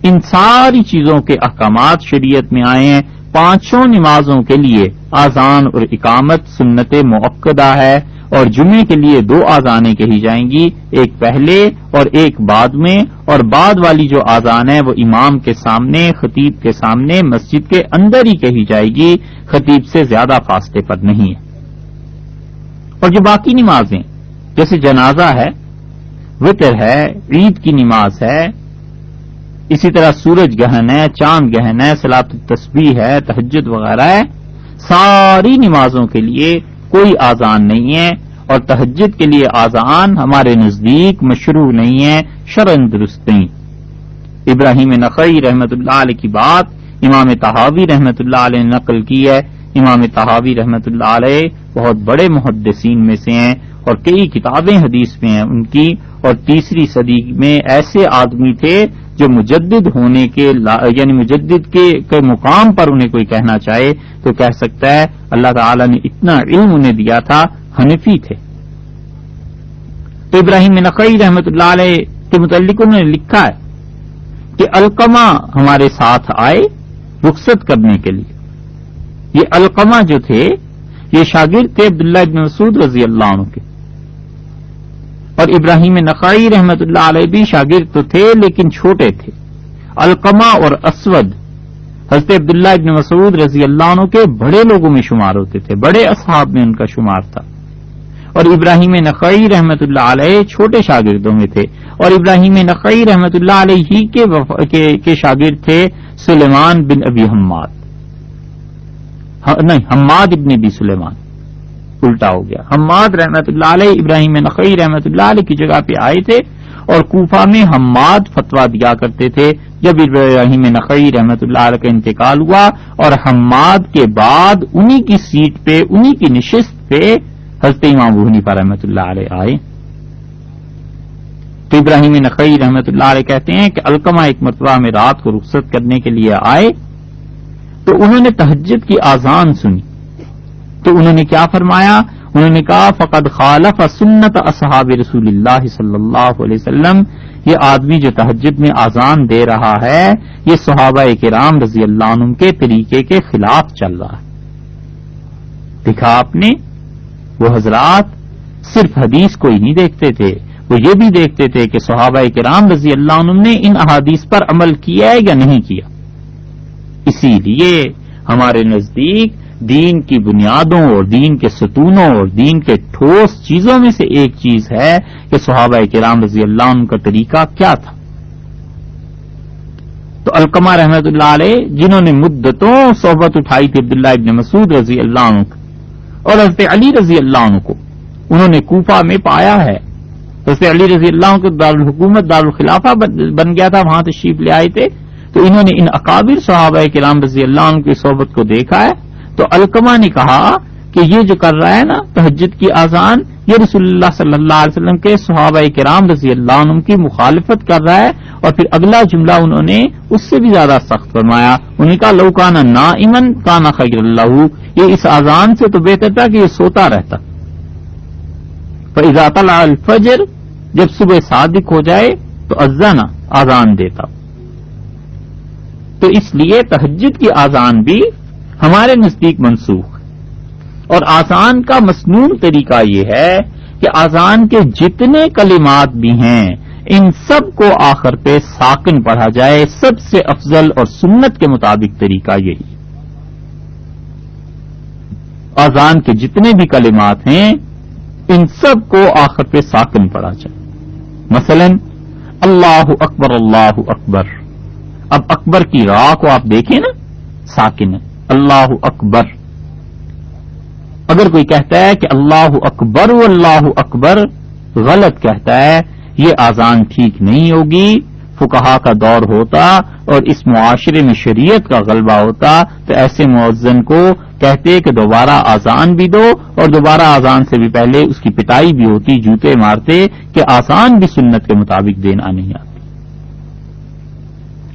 ان ساری چیزوں کے احکامات شریعت میں آئے ہیں. 5 نمازوں کے لیے اذان اور اقامت سنت مؤکدہ ہے اور جمعے کے لیے 2 اذانیں کہی جائیں گی، ایک پہلے اور ایک بعد میں، اور بعد والی جو اذان ہے وہ امام کے سامنے خطیب کے سامنے مسجد کے اندر ہی کہی جائے گی، خطیب سے زیادہ فاصلے پر نہیں ہے. اور جو باقی نمازیں جیسے جنازہ ہے، وتر ہے، عید کی نماز ہے، اسی طرح سورج گہن ہے، چاند گہن ہے، صلاۃ التسبیح ہے، تہجد وغیرہ ہے، ساری نمازوں کے لیے کوئی اذان نہیں ہے. اور تہجد کے لیے اذان ہمارے نزدیک مشروع نہیں ہے، شرعاً درست نہیں. ابراہیم نخعی رحمت اللہ علیہ کی بات امام طحاوی رحمت اللہ علیہ نے نقل کی ہے. امام طحاوی رحمت اللہ علیہ بہت بڑے محدثین میں سے ہیں اور کئی کتابیں حدیث میں ہیں ان کی، اور 3ری صدی میں ایسے آدمی تھے جو مجدد ہونے کے یعنی مجدد کے مقام پر انہیں کوئی کہنا چاہے تو کہہ سکتا ہے اللہ تعالی نے اتنا علم انہیں دیا تھا، حنفی تھے. تو ابراہیم نخعی رحمت اللہ علیہ کے متعلق انہوں نے لکھا ہے کہ علقمہ ہمارے ساتھ آئے رخصت کرنے کے لیے. یہ علقمہ جو تھے یہ شاگرد تھے عبداللہ ابن مسعود رضی اللہ عنہ کے، اور ابراہیم نخعی رحمت اللہ علیہ بھی شاگرد تو تھے لیکن چھوٹے تھے. علقمہ اور اسود حضرت عبداللہ ابن مسعود رضی اللہ عنہ کے بڑے لوگوں میں شمار ہوتے تھے، بڑے اصحاب میں ان کا شمار تھا. اور ابراہیم نخعی رحمت اللہ علیہ چھوٹے شاگردوں میں تھے. اور ابراہیم نخعی رحمت اللہ علیہ ہی کے شاگرد تھے سلیمان بن ابی حماد، نہیں حماد ابن ابی سلیمان، الٹا ہو گیا. حماد رحمت اللہ علیہ ابراہیم نخعی رحمت اللہ علیہ کی جگہ پہ آئے تھے اور کوفہ میں حماد فتویٰ دیا کرتے تھے. جب ابراہیم نخعی رحمت اللہ علیہ کا انتقال ہوا اور حماد کے بعد انہی کی سیٹ پہ انہی کی نشست پہ حضرت امام ابو حنیفہ رحمت اللہ علیہ آئے. تو ابراہیم نخعی رحمت اللہ علیہ کہتے ہیں کہ علقمہ ایک مرتبہ میں رات کو رخصت کرنے کے لیے آئے تو انہوں نے تہجد کی اذان سنی تو انہوں نے کیا فرمایا؟ انہوں نے کہا فقد خالف سنت اصحاب رسول اللہ صلی اللہ علیہ وسلم، یہ آدمی جو تہجد میں اذان دے رہا ہے یہ صحابہ کرام رضی اللہ عنہم کے طریقے کے خلاف چل رہا ہے. دیکھا آپ نے، وہ حضرات صرف حدیث کو ہی نہیں دیکھتے تھے، وہ یہ بھی دیکھتے تھے کہ صحابہ کرام رضی اللہ عنہم نے ان احادیث پر عمل کیا ہے یا نہیں کیا. اسی لیے ہمارے نزدیک دین کی بنیادوں اور دین کے ستونوں اور دین کے ٹھوس چیزوں میں سے ایک چیز ہے کہ صحابہ کرام رضی اللہ عنہ کا طریقہ کیا تھا. تو علقمہ رحمۃ اللہ علیہ جنہوں نے مدتوں صحبت اٹھائی تھی عبداللہ ابن مسعود رضی اللہ عنہ اور حضرت علی رضی اللہ عنہ کو انہوں نے کوفہ میں پایا ہے. حضرت علی رضی اللہ عنہ کو دارالحکومت دارالخلافہ بن گیا تھا، وہاں تشریف لے آئے تھے. تو انہوں نے ان اکابر صحابہ کرام رضی اللہ عنہ کی صحبت کو دیکھا ہے. تو علقمہ نے کہا کہ یہ جو کر رہا ہے نا تہجد کی اذان، یہ رسول اللہ صلی اللہ علیہ وسلم کے صحابہ کرام رضی اللہ عنہ کی مخالفت کر رہا ہے. اور پھر اگلا جملہ انہوں نے اس سے بھی زیادہ سخت فرمایا. انہوں نے کہا لو کان نائما کان خیر اللہ، یہ اس اذان سے تو بہتر تھا کہ یہ سوتا رہتا. فاذا طلع الفجر، جب صبح صادق ہو جائے تو اذن، اذان دیتا. تو اس لیے تہجد کی اذان بھی ہمارے نزدیک منسوخ ہے. اور اذان کا مسنون طریقہ یہ ہے کہ اذان کے جتنے کلمات بھی ہیں ان سب کو آخر پہ ساکن پڑھا جائے. سب سے افضل اور سنت کے مطابق طریقہ یہی. اذان کے جتنے بھی کلمات ہیں ان سب کو آخر پہ ساکن پڑھا جائے. مثلا اللہ اکبر اللہ اکبر. اب اکبر کی راہ کو آپ دیکھیں نا، ساکن ہے اللہ اکبر. اگر کوئی کہتا ہے کہ اللہ اکبر واللہ اکبر، غلط کہتا ہے. یہ اذان ٹھیک نہیں ہوگی. فقہا کا دور ہوتا اور اس معاشرے میں شریعت کا غلبہ ہوتا تو ایسے مؤذن کو کہتے کہ دوبارہ اذان بھی دو، اور دوبارہ اذان سے بھی پہلے اس کی پٹائی بھی ہوتی، جوتے مارتے کہ اذان بھی سنت کے مطابق دینا نہیں آتی.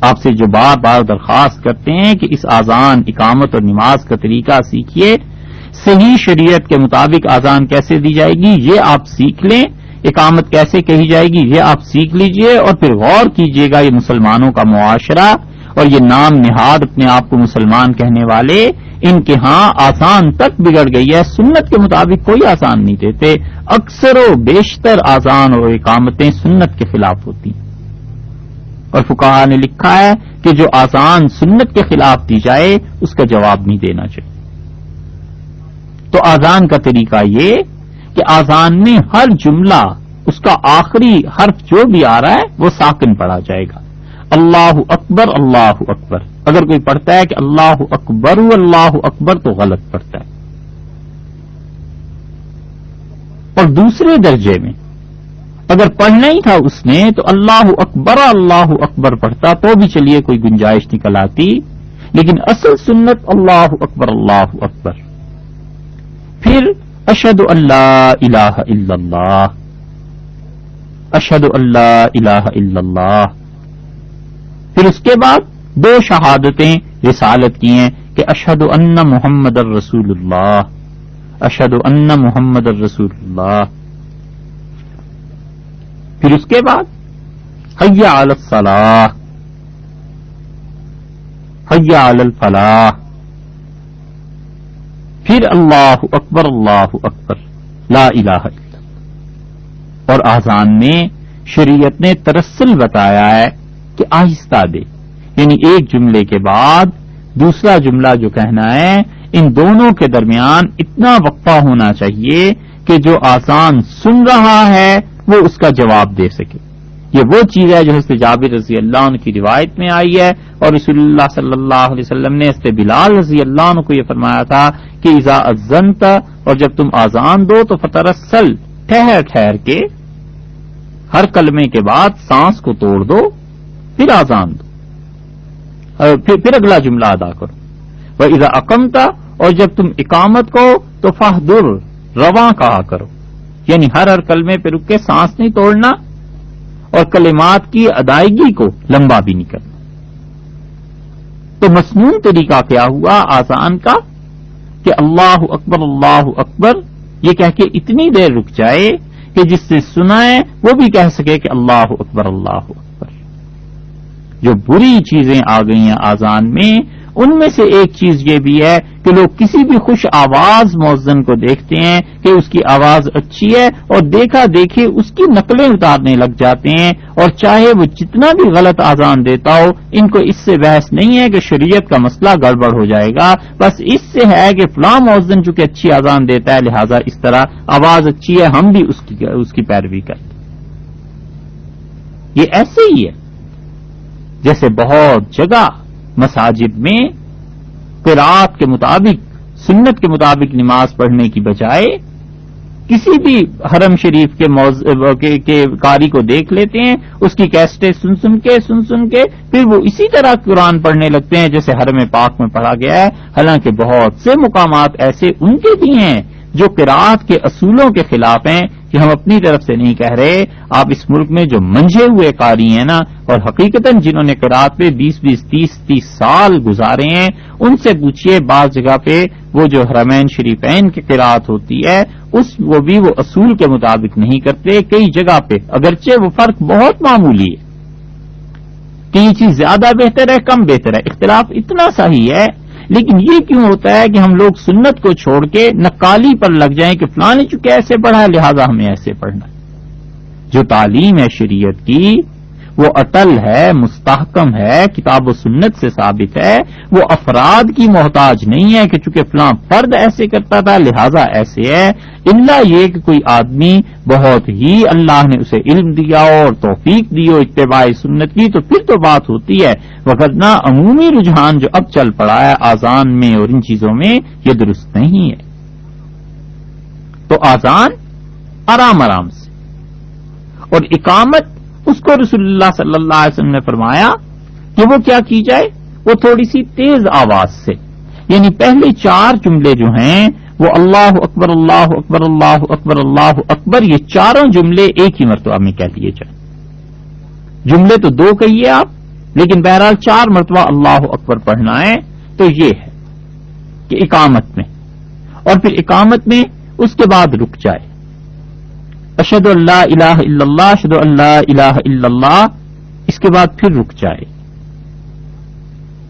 آپ سے جو بار بار درخواست کرتے ہیں کہ اس اذان، اقامت اور نماز کا طریقہ سیکھیے. صحیح شریعت کے مطابق اذان کیسے دی جائے گی یہ آپ سیکھ لیں. اقامت کیسے کہی جائے گی یہ آپ سیکھ لیجئے، اور پھر غور کیجئے گا یہ مسلمانوں کا معاشرہ اور یہ نام نہاد اپنے آپ کو مسلمان کہنے والے، ان کے ہاں آسان تک بگڑ گئی ہے. سنت کے مطابق کوئی آسان نہیں دیتے. اکثر و بیشتر آسان اور اقامتیں سنت کے خلاف ہوتی ہیں. اور فقہا نے لکھا ہے کہ جو آسان سنت کے خلاف دی جائے اس کا جواب نہیں دینا چاہیے. تو آزان کا طریقہ یہ کہ آزان میں ہر جملہ اس کا آخری حرف جو بھی آ رہا ہے وہ ساکن پڑھا جائے گا. اللہ اکبر اللہ اکبر. اگر کوئی پڑھتا ہے کہ اللہ اکبر اللہ اکبر تو غلط پڑھتا ہے. اور دوسرے درجے میں اگر پڑھنا ہی تھا اس نے تو اللہ اکبر پڑھتا تو بھی چلیے کوئی گنجائش نکل آتی، لیکن اصل سنت اللہ اکبر. پھر اشہد ان لا الہ الا اللہ، اشہد ان لا الہ الا اللہ. پھر اس کے بعد دو شہادتیں رسالت کی ہیں کہ اشہد ان محمد الرسول اللہ، اشہد ان محمد الرسول اللہ. پھر اس کے بعد حی علی الصلاۃ، حی علی الفلاح. پھر اللہ اکبر لا الہ الا اللہ. اور آذان میں شریعت نے ترسل بتایا ہے کہ آہستہ دے، یعنی ایک جملے کے بعد دوسرا جملہ جو کہنا ہے ان دونوں کے درمیان اتنا وقفہ ہونا چاہیے کہ جو آذان سن رہا ہے وہ اس کا جواب دے سکے. یہ وہ چیز ہے جو حضرت جابر رضی اللہ عنہ کی روایت میں آئی ہے، اور رسول اللہ صلی اللہ علیہ وسلم نے حضرت بلال رضی اللہ عنہ کو یہ فرمایا تھا کہ اذا اذنت، اور جب تم آذان دو تو فترسل، ٹھہر ٹھہر کے ہر کلمے کے بعد سانس کو توڑ دو، پھر آذان دو، پھر اگلا جملہ ادا کرو. وَإِذَا أَقَمْتَ، اور جب تم اقامت کو تو فَاحْضُرْ، رواں کہا کرو، یعنی ہر کلمے پہ رک کے سانس نہیں توڑنا اور کلمات کی ادائیگی کو لمبا بھی نہیں کرنا. تو مسنون طریقہ کیا ہوا آذان کا کہ اللہ اکبر یہ کہہ کے اتنی دیر رک جائے کہ جس سے سنا ہے وہ بھی کہہ سکے کہ اللہ اکبر. جو بری چیزیں آ گئی ہیں آذان میں ان میں سے ایک چیز یہ بھی ہے کہ لوگ کسی بھی خوش آواز مؤذن کو دیکھتے ہیں کہ اس کی آواز اچھی ہے اور دیکھا دیکھے اس کی نقلیں اتارنے لگ جاتے ہیں، اور چاہے وہ جتنا بھی غلط آذان دیتا ہو، ان کو اس سے بحث نہیں ہے کہ شریعت کا مسئلہ گڑبڑ ہو جائے گا، بس اس سے ہے کہ فلاں مؤذن چونکہ اچھی آذان دیتا ہے لہذا اس طرح آواز اچھی ہے ہم بھی اس کی پیروی کرتے۔ یہ ایسے ہی ہے جیسے بہت جگہ مساجد میں قرات کے مطابق، سنت کے مطابق نماز پڑھنے کی بجائے کسی بھی حرم شریف کے قاری کو دیکھ لیتے ہیں، اس کی کیسٹیں سن کے پھر وہ اسی طرح قرآن پڑھنے لگتے ہیں جیسے حرم پاک میں پڑھا گیا ہے، حالانکہ بہت سے مقامات ایسے ان کے بھی ہیں جو قرات کے اصولوں کے خلاف ہیں، کہ ہم اپنی طرف سے نہیں کہہ رہے۔ آپ اس ملک میں جو منجھے ہوئے قاری ہیں نا، اور حقیقتاً جنہوں نے قرات پہ 20 30 سال گزارے ہیں، ان سے پوچھئے بعض جگہ پہ وہ جو حرمین شریفین کی قرات ہوتی ہے وہ بھی وہ اصول کے مطابق نہیں کرتے، کئی جگہ پہ اگرچہ وہ فرق بہت معمولی ہے کہ یہ چیز زیادہ بہتر ہے کم بہتر ہے، اختلاف اتنا سا ہی ہے، لیکن یہ کیوں ہوتا ہے کہ ہم لوگ سنت کو چھوڑ کے نقالی پر لگ جائیں کہ فلاں نے چونکہ ایسے پڑھا ہے لہذا ہمیں ایسے پڑھنا ہے۔ جو تعلیم ہے شریعت کی وہ اٹل ہے، مستحکم ہے، کتاب و سنت سے ثابت ہے، وہ افراد کی محتاج نہیں ہے کہ چونکہ فلاں فرد ایسے کرتا تھا لہذا ایسے ہے، الا یہ کہ کوئی آدمی بہت ہی اللہ نے اسے علم دیا اور توفیق دی ہو اتباع سنت کی تو پھر تو بات ہوتی ہے، وگرنہ عمومی رجحان جو اب چل پڑا ہے آذان میں اور ان چیزوں میں یہ درست نہیں ہے۔ تو آذان آرام آرام سے، اور اقامت اس کو رسول اللہ صلی اللہ علیہ وسلم نے فرمایا کہ وہ کیا کی جائے، وہ تھوڑی سی تیز آواز سے، یعنی پہلے 4 جملے جو ہیں وہ اللہ اکبر اللہ اکبر اللہ اکبر اللہ اکبر، یہ چاروں جملے ایک ہی مرتبہ میں کہہ لیے جائیں۔ جملے تو 2 کہیے آپ، لیکن بہرحال 4 مرتبہ اللہ اکبر پڑھنا ہے، تو یہ ہے کہ اقامت میں، اور پھر اقامت میں اس کے بعد رک جائے، اشہد ان لا الہ الا اللہ اشہد ان لا الہ الا اللہ، اس کے بعد پھر رک جائے،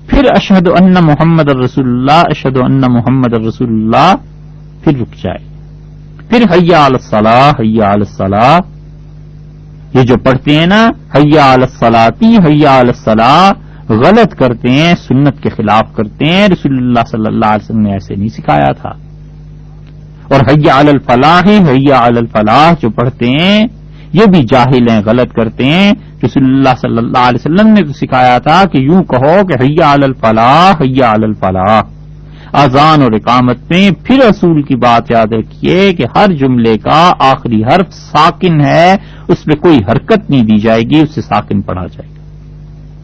پھر اشہد ان محمد الرسول اللہ اشہد ان محمد الرسول اللہ، پھر رک جائے، پھر حی علی الصلاۃ حی علی الصلاۃ، یہ جو پڑھتے ہیں نا حی علی الصلاۃ حی علی الصلاۃ، غلط کرتے ہیں، سنت کے خلاف کرتے ہیں، رسول اللہ صلی اللہ علیہ وسلم نے ایسے نہیں سکھایا تھا۔ اور حی علی الفلاح حی علی الفلاح جو پڑھتے ہیں یہ بھی جاہل ہیں، غلط کرتے ہیں، رسول اللہ صلی اللہ علیہ وسلم نے تو سکھایا تھا کہ یوں کہو کہ حی علی الفلاح حی علی الفلاح۔ اذان اور اقامت میں پھر رسول کی بات یاد رکھیے کہ ہر جملے کا آخری حرف ساکن ہے، اس میں کوئی حرکت نہیں دی جائے گی، اس سے ساکن پڑھا جائے گا،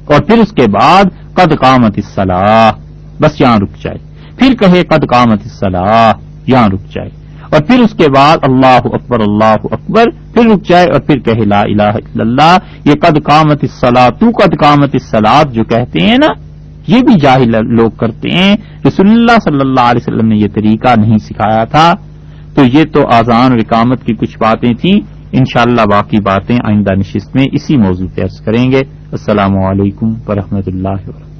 اور پھر اس کے بعد قد قامت الصلاۃ، بس یہاں رک جائے، پھر کہے قد قامت الصلاۃ، یہاں رک جائے، اور پھر اس کے بعد اللہ اکبر، پھر رک جائے اور پھر کہے لا الہ الا اللہ۔ یہ قد قامت الصلاۃ قد قامت الصلاۃ جو کہتے ہیں نا، یہ بھی جاہل لوگ کرتے ہیں، رسول اللہ صلی اللہ علیہ وسلم نے یہ طریقہ نہیں سکھایا تھا۔ تو یہ تو اذان اور اقامت کی کچھ باتیں تھیں، انشاءاللہ باقی باتیں آئندہ نشست میں اسی موضوع پہ عرض کریں گے۔ السلام علیکم ورحمۃ اللہ وبرکاتہ۔